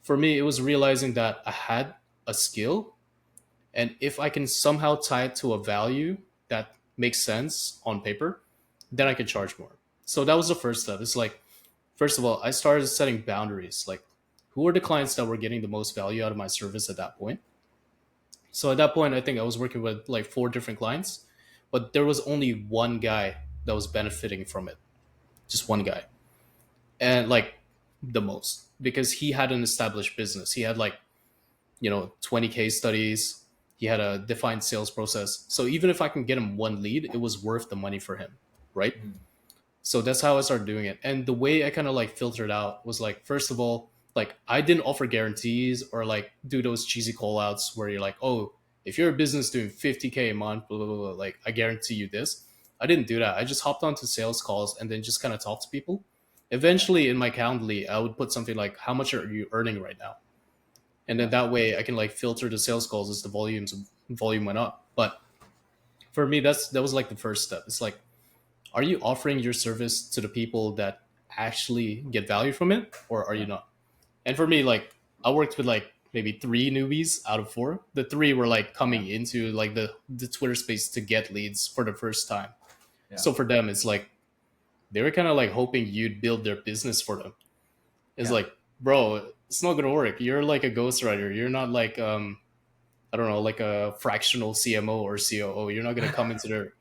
for me it was realizing that I had a skill, and if I can somehow tie it to a value that makes sense on paper, then I can charge more. So that was the first step. It's like first of all I started setting boundaries, like who are the clients that were getting the most value out of my service at that point. So at that point, I think I was working with like 4 different clients, but there was only one guy that was benefiting from it, just one guy, and like the most because he had an established business. He had like 20 case studies. He had a defined sales process. So even if I can get him one lead, it was worth the money for him, right? Mm. So that's how I started doing it. And the way I kind of like filtered out was like, first of all, like I didn't offer guarantees or like do those cheesy call outs where you're like, oh, if you're a business doing 50K a month, blah, blah, blah, like I guarantee you this. I didn't do that. I just hopped onto sales calls and then just kind of talked to people. Eventually, in my Calendly, I would put something like, "How much are you earning right now?" And then Yeah. that way, I can like filter the sales calls as the volume went up. But for me, that was like the first step. It's like, are you offering your service to the people that actually get value from it, or are Yeah. you not? And for me, like, I worked with like maybe three newbies out of four. The three were like Yeah. coming into like the Twitter space to get leads for the first time. Yeah. So for them, it's like they were kind of like hoping you'd build their business for them. It's Yeah. like, bro, it's not gonna work. You're like a ghostwriter. You're not like I don't know, like a fractional CMO or COO. You're not gonna come into their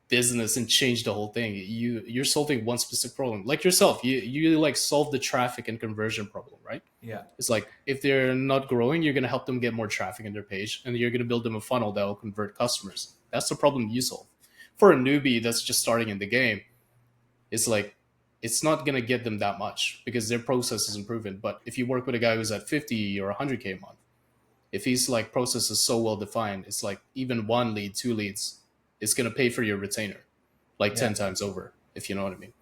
business and change the whole thing. You're solving one specific problem. Like yourself, you like solve the traffic and conversion problem, right? Yeah. It's like if they're not growing, you're gonna help them get more traffic in their page, and you're gonna build them a funnel that will convert customers. That's the problem you solve. For a newbie that's just starting in the game, it's like it's not gonna get them that much because their process isn't proven. But if you work with a guy who's at 50 or 100K a month, if his like process is so well defined, it's like even one lead, two leads, it's gonna pay for your retainer like Yeah. 10 times over, if you know what I mean.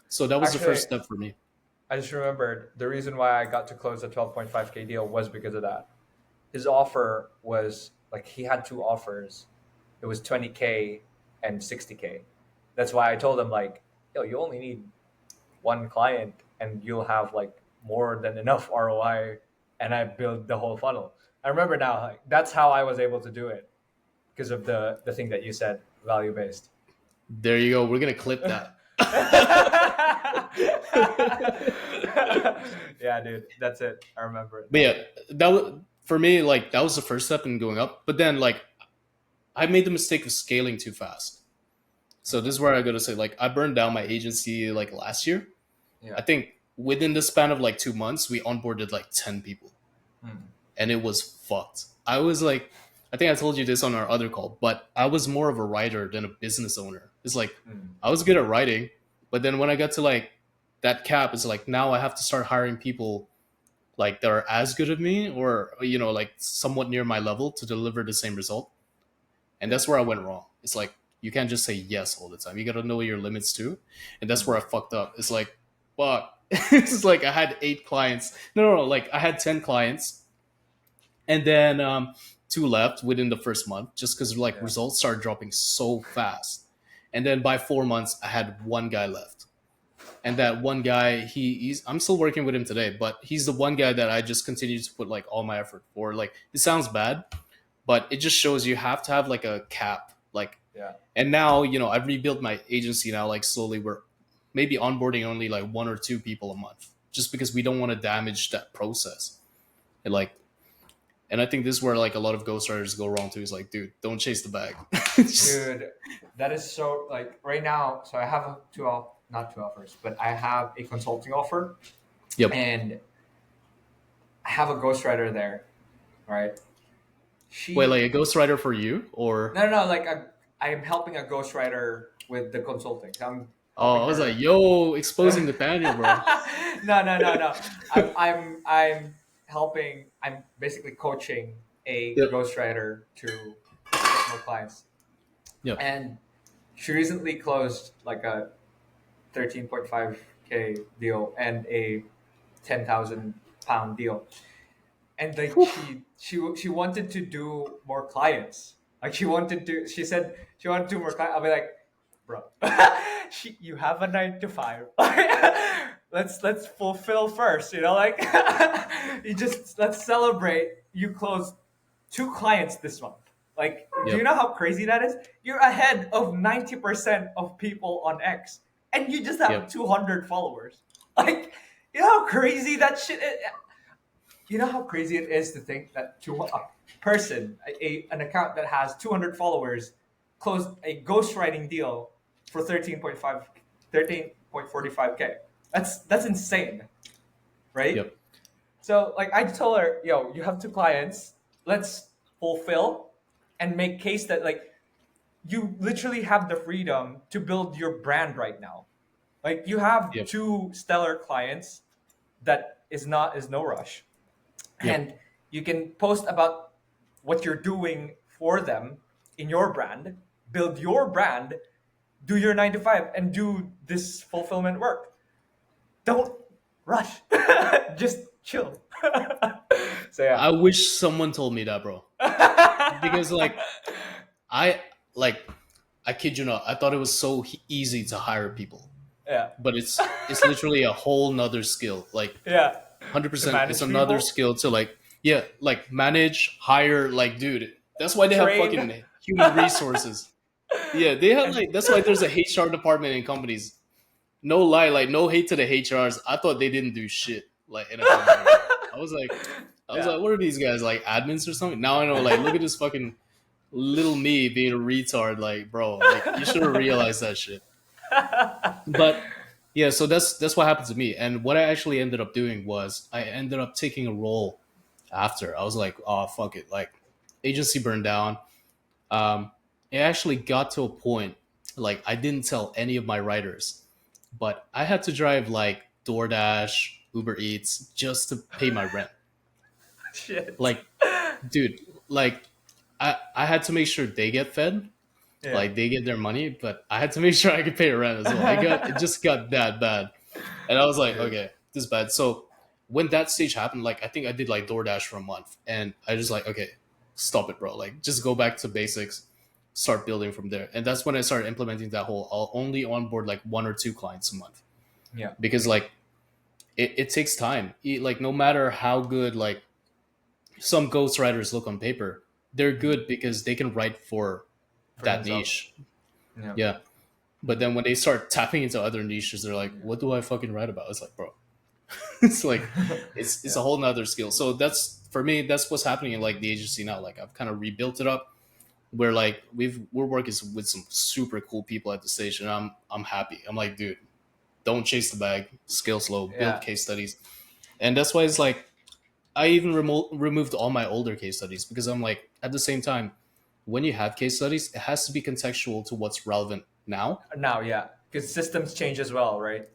So that was the Actually, first step for me. I just remembered the reason why I got to close the 12.5K deal was because of that. His offer was like he had two offers. It was 20K and 60K. That's why I told him like, yo, you only need one client and you'll have like more than enough ROI. And I built the whole funnel. I remember now, like, that's how I was able to do it because of the thing that you said, value based. There you go. We're gonna clip that. Yeah, dude, that's it. I remember it But now. yeah, that was for me. Like that was the first step in going up. But then like I made the mistake of scaling too fast. So Okay. this is where I go to say like I burned down my agency like last year. Yeah. I think within the span of like 2 months, we onboarded like 10 people, Hmm. and it was fucked. I was like, I think I told you this on our other call, but I was more of a writer than a business owner. It's like Hmm. I was good at writing, but then when I got to like that cap, it's like now I have to start hiring people like that are as good as me or like somewhat near my level to deliver the same result. And Yeah. that's where I went wrong. It's like you can't just say yes all the time. You got to know your limits too. And that's where I Hmm. fucked up. It's like, fuck. It's like I had 8 clients. No, like I had 10 clients, and then two left within the first month, just because like Yeah. results started dropping so fast. And then by 4 months, I had one guy left, and that one guy, he's I'm still working with him today, but he's the one guy that I just continue to put like all my effort for. Like it sounds bad, but it just shows you have to have like a cap, like. Yeah. And now I've rebuilt my agency now, like slowly we're maybe onboarding only like one or two people a month, just because we don't want to damage that process. And like, and I think this is where like a lot of ghostwriters go wrong too. Is like, dude, don't chase the bag. Just- Dude, that is so like right now. So I have not two offers, but I have a consulting offer, yep. and I have a ghostwriter there, right? Wait, like She a ghostwriter for you, or no, like I am helping a ghostwriter with the consulting. So I'm oh, helping I was like, her. yo, exposing Nathaniel, bro. No. I'm helping. I'm basically coaching a Yep. ghostwriter to get more clients, Yep. and she recently closed like a 13.5K deal and a 10,000 pound deal, and like Whew. she wanted to do more clients. Like she said she wanted to do more clients. I'll be like, bro, you have a 9 to 5. Let's fulfill first. Like you just let's celebrate. You closed 2 clients this month. Like, do you Yep. know how crazy that is? You're ahead of 90% of people on X, and you just have Yep. 200 followers. Like, you know how crazy that shit is? You know how crazy it is to think that a person, an account that has 200 followers, closed a ghostwriting deal for 13.45K. That's insane, right? Yep. So like I told her, yo, you have 2 clients. Let's fulfill and make case that like you literally have the freedom to build your brand right now. Like you have Yep. 2 stellar clients that is no rush, Yep. and you can post about what you're doing for them in your brand, build your brand, do your 9 to 5 and do this fulfillment work. Don't rush. Just chill. So yeah. I wish someone told me that, bro. Because I like I kid you not, I thought it was so easy to hire people, Yeah. but it's literally a whole nother skill. Like Yeah. To 100%, it's manage another people, skill to yeah, like manage, hire. Like, dude, that's why they have train. fucking human resources. Yeah, they have And that's why there's a HR department in companies. No lie, like no hate to the HRs. I thought they didn't do shit like in a company. I was like, yeah. what are these guys like admins or something? Now I know. Like, look at this fucking little me being a retard. Like, bro, like you should have realized that shit. But yeah, so that's what happened to me. And what I actually ended up doing was I ended up taking a role after. I was like, oh fuck it, like agency burned down. Um, it actually got to a point like I didn't tell any of my writers, but I had to drive like DoorDash, Uber Eats just to pay my rent. Shit. Like, dude, like I had to make sure they get fed, Yeah. like they get their money, but I had to make sure I could pay rent as well. It just got that bad, and I was like, Dude. okay, this is bad. So when that stage happened, like I think I did like DoorDash for a month, and I just like, okay, stop it, bro. Like just go back to basics, start building from there. And that's when I started implementing that whole I'll only onboard like 1 or 2 clients a month, Yeah. because like it takes time. Like no matter how good like some ghostwriters look on paper, they're good because they can write for For that themselves. niche. Yeah. Yeah. But then when they start tapping into other niches, they're like, what do I fucking write about? It's like, bro, it's like, it's Yeah. a whole nother skill. So that's, for me, that's what's happening in like the agency now. Like I've kind of rebuilt it up where like we're working with some super cool people at the stage, and I'm happy. I'm like, dude, don't chase the bag, skill slow, build Yeah. case studies. And that's why it's like, I even removed all my older case studies because I'm like, at the same time, when you have case studies, it has to be contextual to what's relevant now. Now, yeah, because systems change as well, right?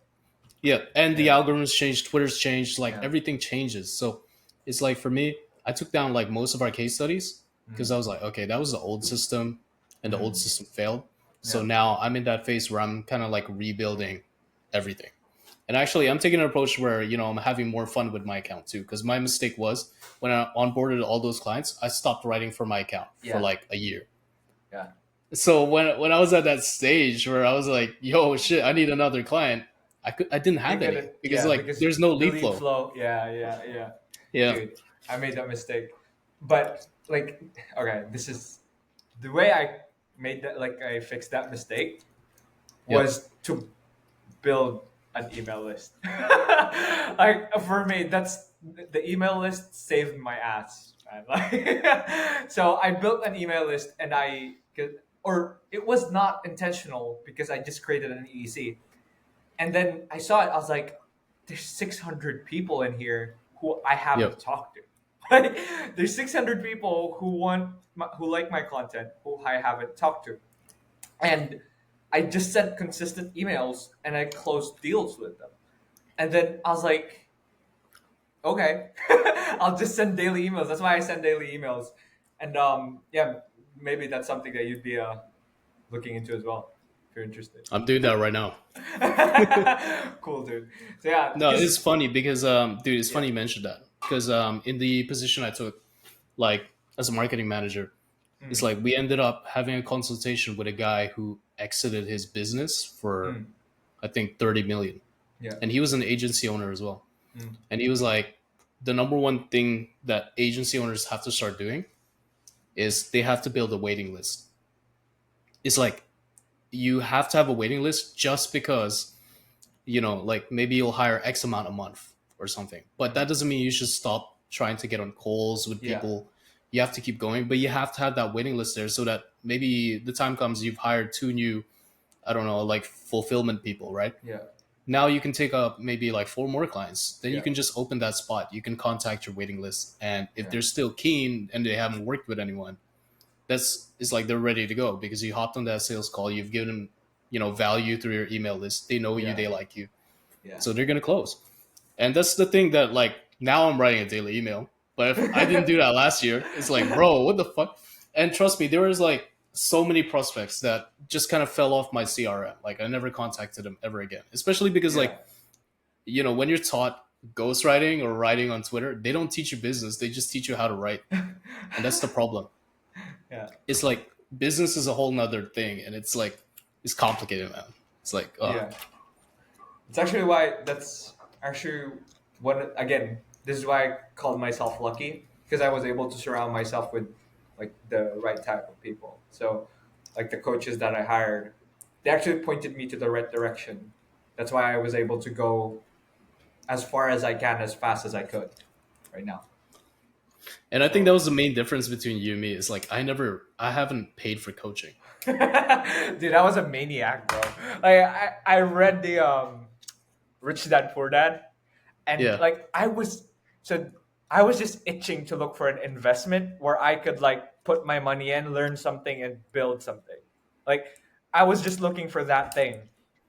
Yeah, and the Yeah. algorithms change, Twitter's changed, like Yeah. everything changes. So it's like for me, I took down like most of our case studies because I was like, okay, that was the old system, and the old Mm. system failed. So Yeah. now I'm in that phase where I'm kind of like rebuilding everything. And actually, I'm taking an approach where I'm having more fun with my account too. Because my mistake was when I onboarded all those clients, I stopped writing for my account for Yeah. like a year. Yeah. So when I was at that stage where I was like, "Yo, shit, I need another client," I didn't You have any couldn't, because yeah, like because there's no the lead lead flow. flow. Yeah, yeah, yeah. Yeah, Dude, I made that mistake. But like, okay, this is the way I made that. Like, I fixed that mistake yeah, was to build an email list. Like for me, that's the email list saved my ass, man. Like, so I built an email list, and or it was not intentional because I just created an EDC, and then I saw it. I was like, "There's 600 people in here who I yeah, haven't talked to. Like, there's 600 people who like my content who I haven't talked to, and I just sent consistent emails and I closed deals with them. And then I was like, okay, I'll just send daily emails. That's why I send daily emails. And yeah, maybe that's something that you'd be looking into as well if you're interested. I'm doing that right now. Cool, dude. So yeah, No, because it's funny because dude, it's yeah, funny you mentioned that because in the position I took, like as a marketing manager, it's mm, like we ended up having a consultation with a guy who exited his business for mm, I think 30 million, yeah, and he was an agency owner as well. mm, And he was like, the number one thing that agency owners have to start doing is they have to build a waiting list. It's like you have to have a waiting list just because, like maybe you'll hire X amount a month or something. But mm, that doesn't mean you should stop trying to get on calls with yeah, people. You have to keep going, but you have to have that waiting list there so that maybe the time comes you've hired 2 new, I don't know, like fulfillment people, right? yeah, Now you can take up maybe like 4 more clients. Then you yeah, can just open that spot. You can contact your waiting list, and if yeah, they're still keen and they haven't worked with anyone, that's it's like they're ready to go because you hopped on that sales call. You've given them, value through your email list. They know you. yeah, They like you, yeah. so they're gonna close. And that's the thing that like now I'm writing a daily email. But if I didn't do that last year, it's like, bro, what the fuck? And trust me, there was like so many prospects that just kind of fell off my CRM. Like I never contacted them ever again. Especially because Yeah. like, when you're taught ghostwriting or writing on Twitter, they don't teach you business. They just teach you how to write. And that's the problem. Yeah. It's like business is a whole nother thing, and it's like it's complicated, man. It's like, Yeah. It's actually why that's actually one again. This is why I called myself lucky because I was able to surround myself with like the right type of people. So, like the coaches that I hired, they actually pointed me to the right direction. That's why I was able to go as far as I can, as fast as I could, right now. and I think that So, was the main difference between you and me. Is like I haven't paid for coaching. dude, I was a maniac, bro. Like I read the Rich Dad Poor Dad, and Yeah, like so I was just itching to look for an investment where I could like put my money in, learn something, and build something. Like I was just looking for that thing,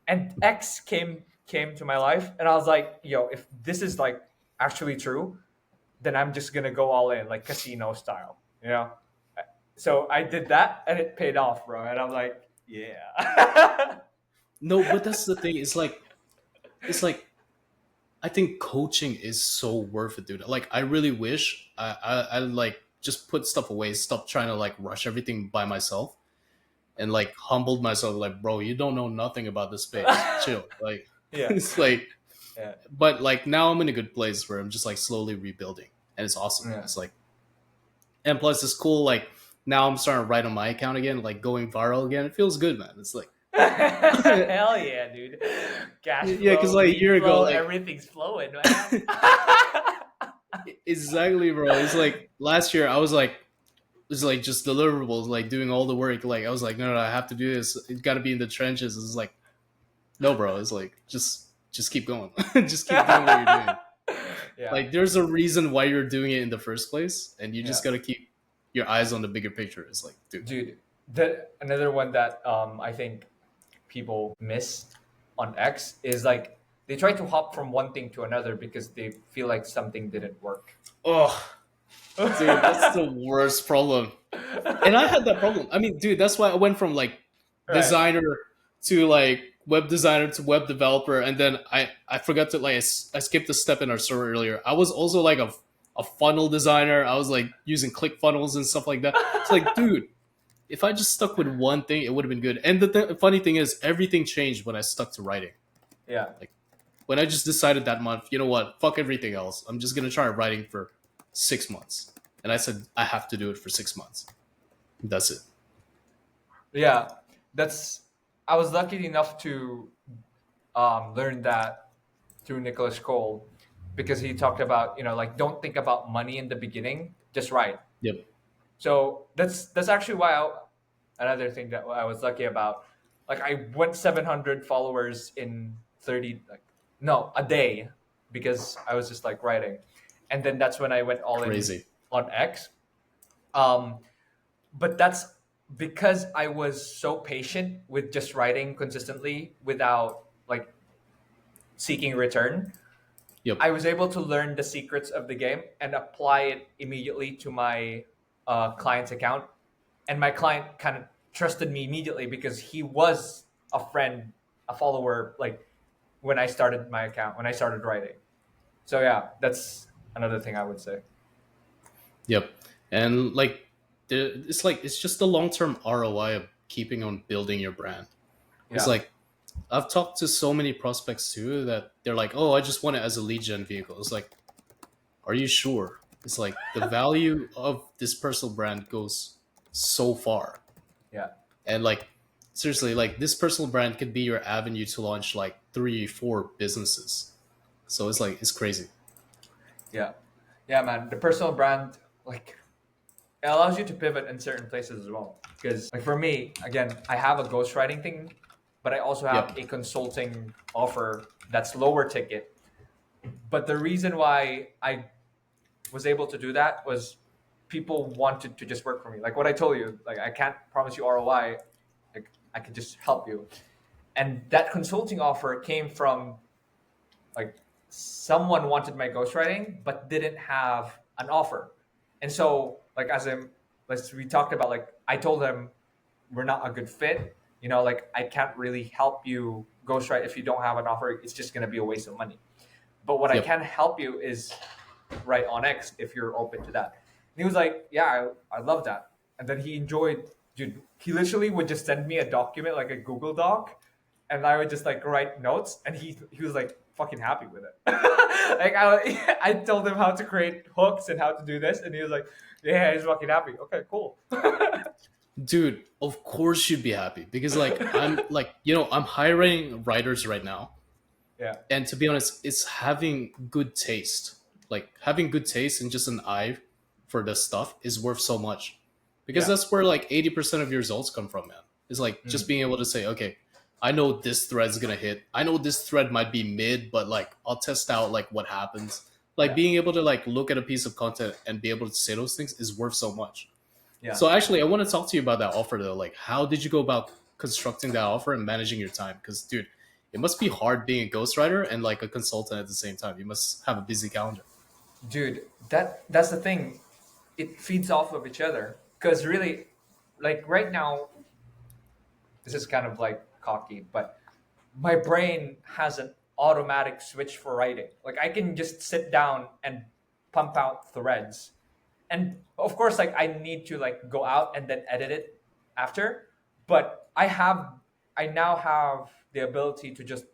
and X came to my life, and I was like, yo, if this is like actually true, then I'm just gonna go all in, like casino style, you know. So I did that, and it paid off, bro. And I'm like, yeah. no, but that's the thing. It's like I think coaching is so worth it, dude. Like I really wish I like just put stuff away, stop trying to like rush everything by myself, and like humbled myself. Like, bro, you don't know nothing about this space. Chill. Like, Yeah, it's like, yeah, but like now I'm in a good place where I'm just like slowly rebuilding, and it's awesome. yeah. It's like, and plus it's cool. Like now I'm starting to write on my account again, like going viral again. It feels good, man. It's like, Hell yeah, dude. Cash yeah, because flow, like a lead year ago, flow, like everything's flowing, man. exactly, bro. It's like last year I was like, it's like just deliverables, like doing all the work. Like I was like, no, I have to do this. It's got to be in the trenches. It's like, no, bro. It's like just keep going. Just keep doing what you're doing. Yeah, Like there's a reason why you're doing it in the first place, and you yeah. just gotta keep your eyes on the bigger picture. It's like, dude, Dude, the another one that I think people miss on X is like they try to hop from one thing to another because they feel like something didn't work. oh, dude, that's the worst problem. And I had that problem. I mean, dude, that's why I went from like Right. designer to like web designer to web developer, and then I forgot to like I skipped a step in our story earlier. I was also like a funnel designer. I was like using click funnels and stuff like that. It's like, dude, if I just stuck with one thing, it would have been good. And the funny thing is, everything changed when I stuck to writing. Yeah. Like when I just decided that month, you know what, fuck everything else. I'm just gonna try writing for 6 months. And I said I have to do it for 6 months. That's it. Yeah. That's I was lucky enough to learn that through Nicholas Cole because he talked about, like don't think about money in the beginning, just write. Yep. So that's actually why another thing that I was lucky about. Like I went 700 followers in 30 like no, a day because I was just like writing. And then that's when I went all in Crazy. on X. Um but that's because I was so patient with just writing consistently without like seeking return. Yep. I was able to learn the secrets of the game and apply it immediately to my client's account. And my client kind of trusted me immediately because he was a friend, a follower, like when I started my account, when I started writing. So yeah, that's another thing I would say. Yep. And like it's just the long term ROI of keeping on building your brand. It's Yeah, like I've talked to so many prospects too that they're like, oh, I just want it as a lead gen vehicle. It's like, are you sure? It's like the value of this personal brand goes so far. yeah, And like seriously, like this personal brand could be your avenue to launch like 3, 4 businesses. So it's like it's crazy. yeah, yeah, man. The personal brand, like, it allows you to pivot in certain places as well. Because, like, for me, again, I have a ghostwriting thing, but I also have Yep. a consulting offer that's lower ticket. But the reason why I was able to do that was people wanted to just work for me. Like what I told you, like I can't promise you ROI. Like I could just help you. And that consulting offer came from like someone wanted my ghostwriting but didn't have an offer. And so like as we talked about, like I told him we're not a good fit. Like I can't really help you ghostwrite if you don't have an offer. It's just gonna be a waste of money. But what I Yep. can help you is write on X if you're open to that. And he was like, yeah, I love that. And then he enjoyed, dude, he literally would just send me a document, like a Google Doc, and I would just like write notes, and he was like fucking happy with it. Like I told him how to create hooks and how to do this, and he was like, yeah, he's fucking happy. Okay, cool. Dude, of course you'd be happy because like I'm like, I'm hiring writers right now. Yeah. And to be honest, it's having good taste. Like having good taste and just an eye for this stuff is worth so much. Because Yeah. that's where like 80% of your results come from, man. It's like just Mm. being able to say, okay, I know this thread's gonna hit. I know this thread might be mid, but like I'll test out like what happens. Like Yeah. being able to like look at a piece of content and be able to say those things is worth so much. Yeah. So actually, I want to talk to you about that offer though. Like, how did you go about constructing that offer and managing your time? Because, dude, it must be hard being a ghostwriter and like a consultant at the same time. You must have a busy calendar. Dude, that's the thing. It feeds off of each other. Because really, like right now, this is kind of like cocky, but my brain has an automatic switch for writing. Like I can just sit down and pump out threads. And of course, like I need to like go out and then edit it after. But I now have the ability to just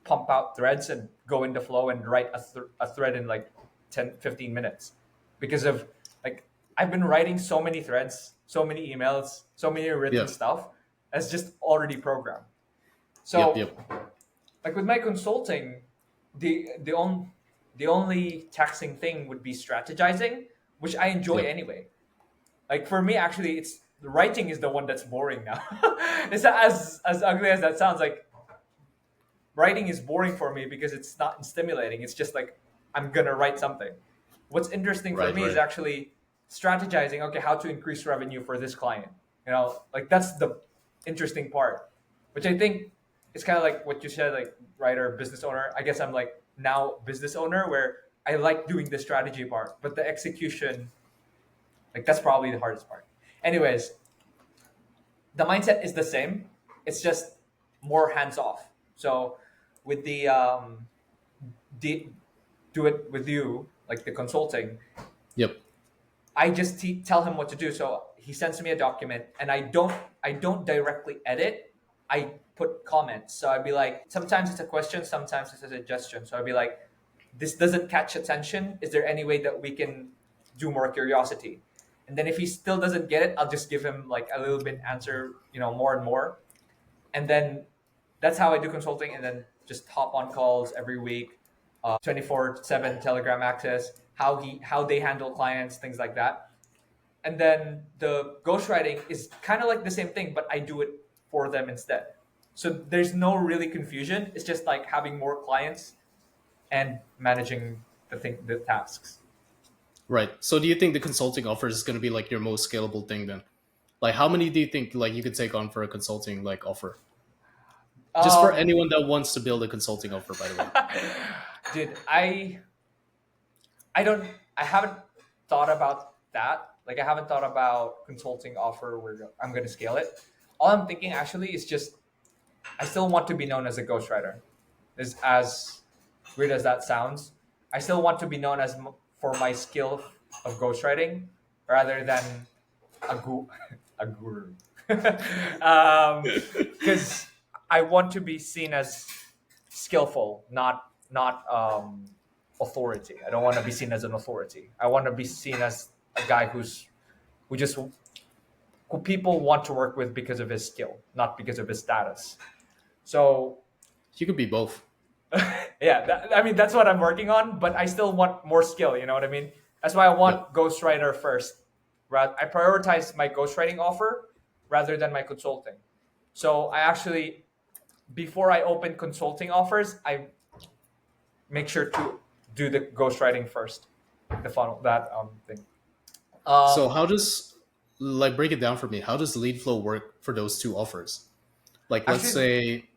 pump out threads and go into flow and write a thread in like 10, 15 minutes because of like I've been writing so many threads, so many emails, so many written Yeah. stuff as just already programmed. Yep. So Yep. like with my consulting, the only taxing thing would be strategizing, which I enjoy Yep. anyway. Like for me, actually, it's the writing is the one that's boring now. It's as ugly as that sounds. Like writing is boring for me because it's not stimulating. It's just like I'm gonna write something. What's interesting for Right. me is Right. actually strategizing. Okay, how to increase revenue for this client. Like that's the interesting part, which I think it's kind of like what you said, like writer, business owner. I guess I'm like now business owner where I like doing the strategy part, but the execution, like that's probably the hardest part. Anyways, the mindset is the same. It's just more hands off. So with the do it with you, like the consulting, Yep. I just tell him what to do. So he sends me a document, and I don't directly edit. I put comments. So I'd be like, sometimes it's a question, sometimes it's a suggestion. So I'd be like, this doesn't catch attention. Is there any way that we can do more curiosity? And then if he still doesn't get it, I'll just give him like a little bit answer, more and more. And then that's how I do consulting. And then just hop on calls every week, 24/7 Telegram access, how they handle clients, things like that. And then the ghostwriting is kind of like the same thing, but I do it for them instead. So there's no really confusion. It's just like having more clients and managing the tasks. Right. So, do you think the consulting offer is going to be like your most scalable thing then? Like, how many do you think like you could take on for a consulting like offer? Just for Um, anyone that wants to build a consulting offer, by the way. dude, I don't I haven't thought about that. Like I haven't thought about consulting offer where I'm going to scale it. All I'm thinking actually is just I still want to be known as a ghostwriter. As weird as that sounds, I still want to be known as for my skill of ghostwriting rather than a a guru. Because I want to be seen as skillful, not authority. I don't want to be seen as an authority. I want to be seen as a guy who just who people want to work with because of his skill, not because of his status. So You could be both. yeah, I mean that's what I'm working on, but I still want more skill. You know what I mean? That's why I Yep. want ghostwriter first. I prioritize my ghostwriting offer rather than my consulting. So I actually, before I open consulting offers, I make sure to do the ghostwriting first, the funnel that thing. So, Um, how does like break it down for me? How does lead flow work for those two offers? Like, let's actually, say,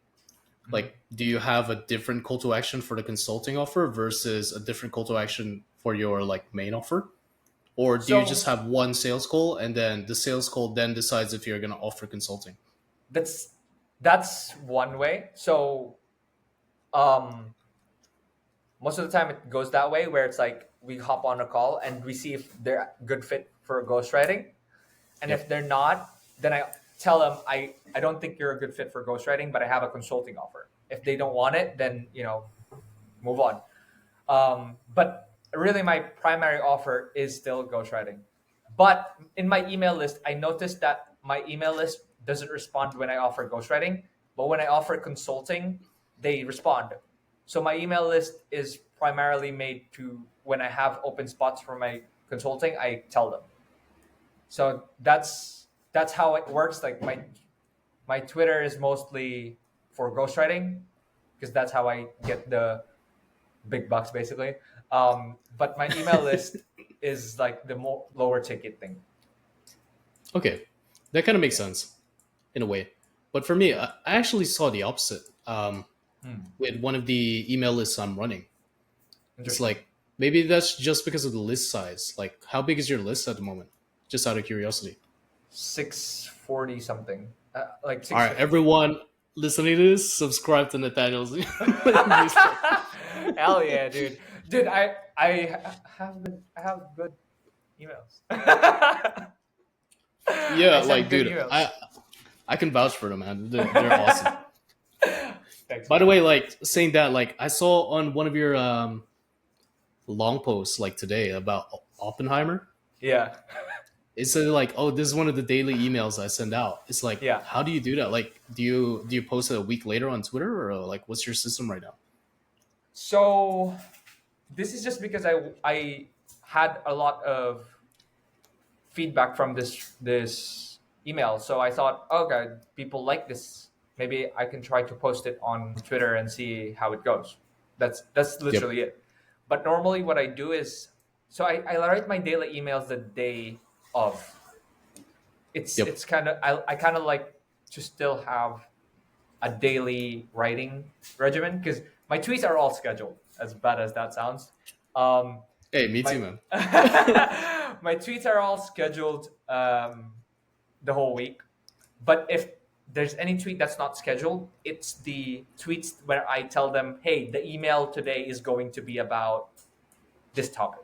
like, do you have a different call to action for the consulting offer versus a different call to action for your like main offer? Or do you just So have one sales call and then the sales call then decides if you're going to offer consulting? that's that's one way. So um most of the time it goes that way, where it's like we hop on a call and we see if they're a good fit for ghostwriting. And if Yep. they're not, then I tell them I don't think you're a good fit for ghostwriting, but I have a consulting offer. If they don't want it, then move on. But really, my primary offer is still ghostwriting. But in my email list, I noticed that my email list doesn't respond when I offer ghostwriting, but when I offer consulting, they respond. So my email list is primarily made to when I have open spots for my consulting, I tell them. So that's how it works. Like my Twitter is mostly for ghostwriting because that's how I get the big bucks basically. But my email list is like the more lower ticket thing. Okay. That kind of makes Yeah. sense in a way. But for me, I actually saw the opposite Hmm. with one of the email lists I'm running. It's Interesting. like maybe that's just because of the list size. Like, how big is your list at the moment? Just out of curiosity. 640 something. Like All right, 650. everyone listening to this, subscribe to Nathaniel's newsletter. Hell yeah, dude. Dude, I have good emails. Yeah, I like, send good dude, emails. I can vouch for them, man. They're awesome. Thanks, By the man. way, like saying that, like I saw on one of your long posts like today about Oppenheimer. Yeah. It said like, "Oh, this is one of the daily emails I send out." It's like, Yeah. how do you do that? Like, do you post it a week later on Twitter, or like, what's your system right now? So this is just because I had a lot of feedback from this email. So I thought, okay, people like this. Maybe I can try to post it on Twitter and see how it goes. That's Yep, literally it. But normally what I do is so I write my daily emails the day of. yep, It's kind of I kind of like to still have a daily writing regimen because my tweets are all scheduled. As bad as that sounds, um, hey, me too, my man. my tweets are all scheduled the whole week. But if there's any tweet that's not scheduled, it's the tweets where I tell them, "Hey, the email today is going to be about this topic."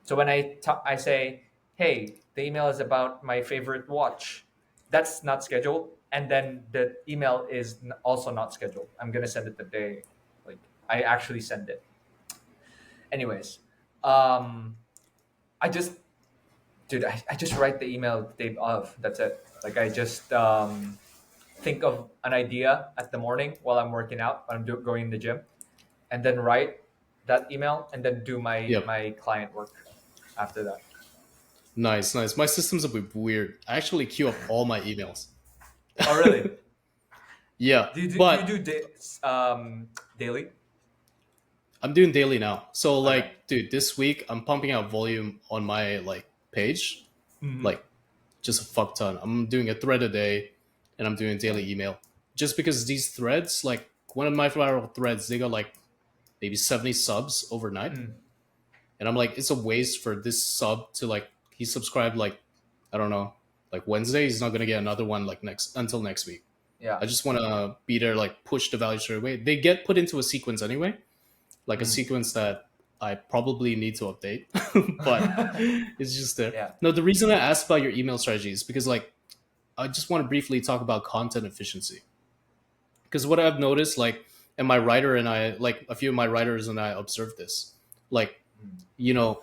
So when I say, "Hey, the email is about my favorite watch," that's not scheduled, and then the email is also not scheduled. I'm gonna send it the day, like I actually send it. Anyways, um, I just, dude, I just write the email the day of. That's it. Like I just think of an idea at the morning while I'm working out, when going in the gym, and then write that email, and then do Yep, my client work after that. nice, nice. My system's a bit weird. I actually queue up all my emails. Oh, really? Yeah, Do you but do daily? I'm doing daily now. So Okay. like, dude, this week I'm pumping out volume on my like page, Hmm. like just a fuck ton. I'm doing a thread a day, and I'm doing Yeah. daily email. Just because these threads, like one of my viral threads, they got like maybe 70 subs overnight, Mm. and I'm like, it's a waste for this sub to like he subscribed like I don't know, like Wednesday. He's not gonna get another one like next until next week. Yeah. I just want to be there, like push the value straight away. They get put into a sequence anyway, like a Mm. sequence that I probably need to update, but it's just there. Yeah. No, the reason I asked about your email strategy is because like I just want to briefly talk about content efficiency. Because what I've noticed, like, and my writer and I, like a few of my writers and I observed this, like, Mm. you know,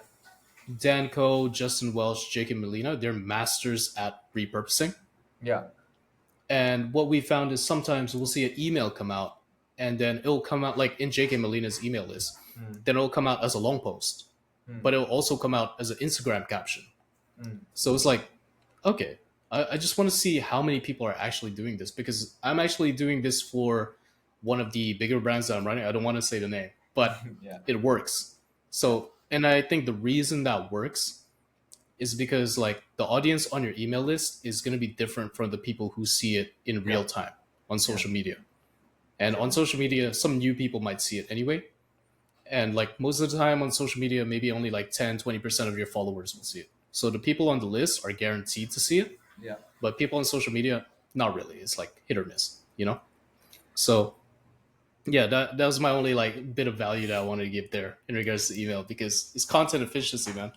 Dan Coe, Justin Welsh, Jake and Melina, they're masters at repurposing. Yeah. And what we found is sometimes we'll see an email come out, and then it'll come out like in Jake and Melina's email list. Mm. Then it'll come out as a long post, Mm. but it'll also come out as an Instagram caption. Mm. So it's like, okay, I just want to see how many people are actually doing this because I'm actually doing this for one of the bigger brands that I'm running. I don't want to say the name, but Yeah. it works. So, and I think the reason that works is because like the audience on your email list is going to be different from the people who see it in Yeah. real time on Yeah. social media. And True. on social media, some new people might see it anyway. And like most of the time on social media, maybe only like 10, 20% of your followers will see it. So the people on the list are guaranteed to see it, Yeah. but people on social media, not really. It's like hit or miss, you know? So yeah, that was my only like bit of value that I wanted to give there in regards to email, because it's content efficiency, man.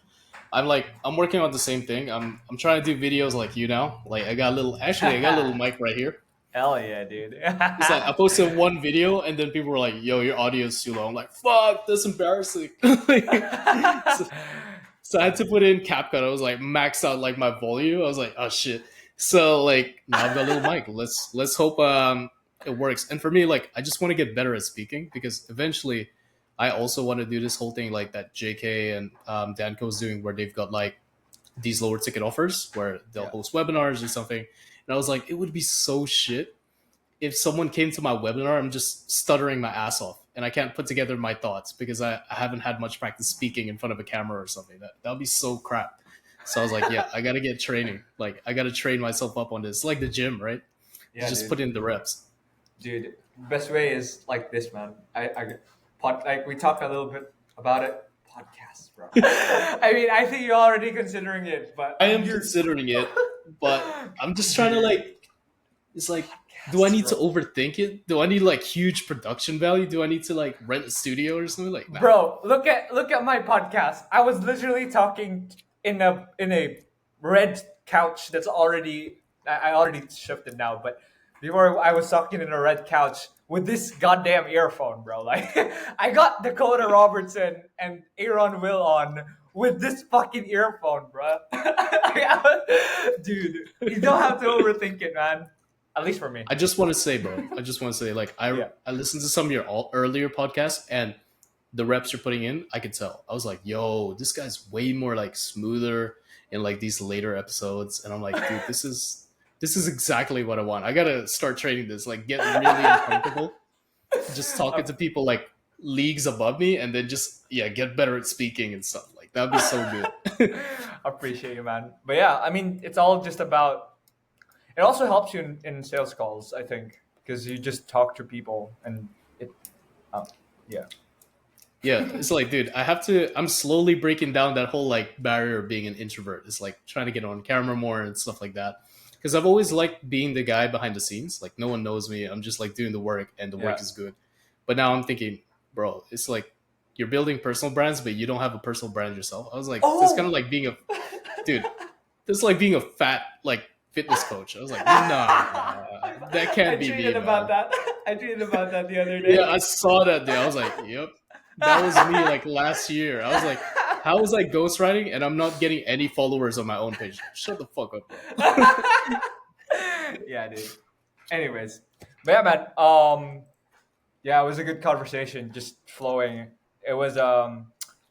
I'm working on the same thing. I'm trying to do videos like you now. Like I got a little mic right here. Hell yeah, dude. It's like I posted one video and then people were like, "Yo, your audio is too low." I'm like, "Fuck, that's embarrassing." so, so I had to put in CapCut. I was like max out like my volume. I was like, "Oh shit." So like now I've got a little mic. Let's hope it works. And for me, like I just want to get better at speaking, because eventually I also want to do this whole thing like that JK and Danco's doing, where they've got like these lower ticket offers where they'll Yeah. host webinars or something. And I was like, it would be so shit if someone came to my webinar, I'm just stuttering my ass off and I can't put together my thoughts because I haven't had much practice speaking in front of a camera or something. That would be so crap. So I was like, yeah, I gotta get training. Like I gotta train myself up on this. Like the gym, right? Yeah, Just dude. put in the reps. Dude, best way is like this, man. Like we talked a little bit about it. Podcasts, bro. I mean, I think you're already considering it, but I am considering it, but I'm just trying to like, it's like, do I need to overthink it? Do I need like huge production value? Do I need to like rent a studio or something like that? Bro, look at my podcast. I was literally talking in a red couch that's already I already shifted now, but before I was talking in a red couch with this goddamn earphone, bro. Like I got Dakota Robertson and Aaron Will on with this fucking earphone, bro. Dude, you don't have to overthink it, man. At least for me. I just want to say, bro. I just want to say, like, Yeah. I listened to some of your earlier podcasts, and the reps you're putting in, I could tell. I was like, yo, this guy's way more like smoother in like these later episodes, and I'm like, dude, this is exactly what I want. I gotta start training this, like, get really uncomfortable, just talking to people like leagues above me, and then just get better at speaking and stuff. Like that'd be so good. Appreciate you, man. But yeah, I mean, it's all just about. It also helps you in sales calls, I think, because you just talk to people and it. Yeah. Yeah, it's like, dude, I'm slowly breaking down that whole like barrier of being an introvert. It's like trying to get on camera more and stuff like that. Because I've always liked being the guy behind the scenes. Like no one knows me. I'm just like doing the work and the work Yeah. is good. But now I'm thinking, bro, it's like you're building personal brands, but you don't have a personal brand yourself. I was like, Oh! this kind of like being a dude, this is like being a fat like fitness coach. I was like, nah, that can't be me. I tweeted about Man. that. I tweeted about that the other day. Yeah, I saw that day. I was like, yep. That was me like last year. I was like, how is I ghostwriting and I'm not getting any followers on my own page? Shut the fuck up, bro. Yeah, dude. Anyways, but yeah, man. Yeah, it was a good conversation, just flowing. It was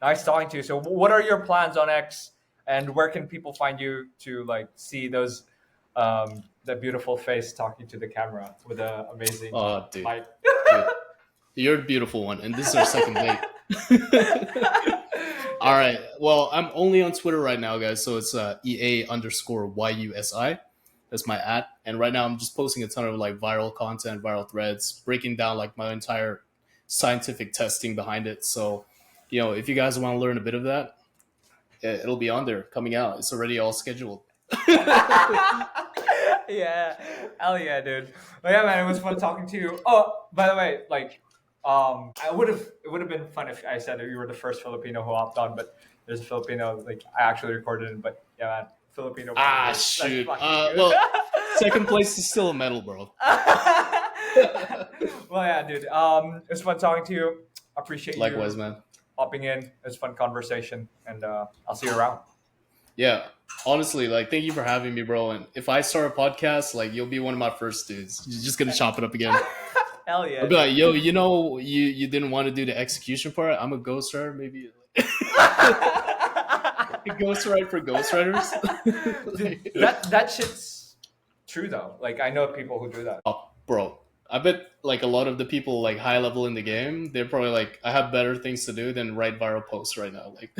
nice talking to you. So, what are your plans on X, and where can people find you to like see those that beautiful face talking to the camera with an amazing Oh, dude. mic? Dude, you're the beautiful one, and this is our second date. All right. Well, I'm only on Twitter right now, guys. So it's EA_YUSI. That's my @. And right now I'm just posting a ton of like viral content, viral threads, breaking down like my entire scientific testing behind it. So, if you guys want to learn a bit of that, it'll be on there coming out. It's already all scheduled. Yeah, hell yeah, dude. But yeah, man, it was fun talking to you. Oh, by the way, like, it would have been fun if I said that you were the first Filipino who hopped on, but there's a Filipino, like, I actually recorded it, but yeah, man, Filipino. Shoot. Well, Well, second place is still a medal, bro. well, yeah, dude. It was fun talking to you. Appreciate Likewise, you man. hopping in. It was a fun conversation, and I'll see you around. Yeah, honestly, like, thank you for having me, bro. And if I start a podcast, like, you'll be one of my first dudes. You're just gonna chop it up again. Hell yeah. I'll be like, yo, you didn't want to do the execution part. I'm a ghostwriter, maybe. Ghostwriter for ghostwriters. Dude, that shit's true though. Like I know people who do that. Oh, bro, I bet like a lot of the people like high level in the game, they're probably like, I have better things to do than write viral posts right now. Like,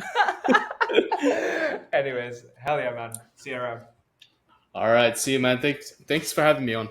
Anyways, hell yeah, man. See you around. all right, see you, man. Thanks for having me on.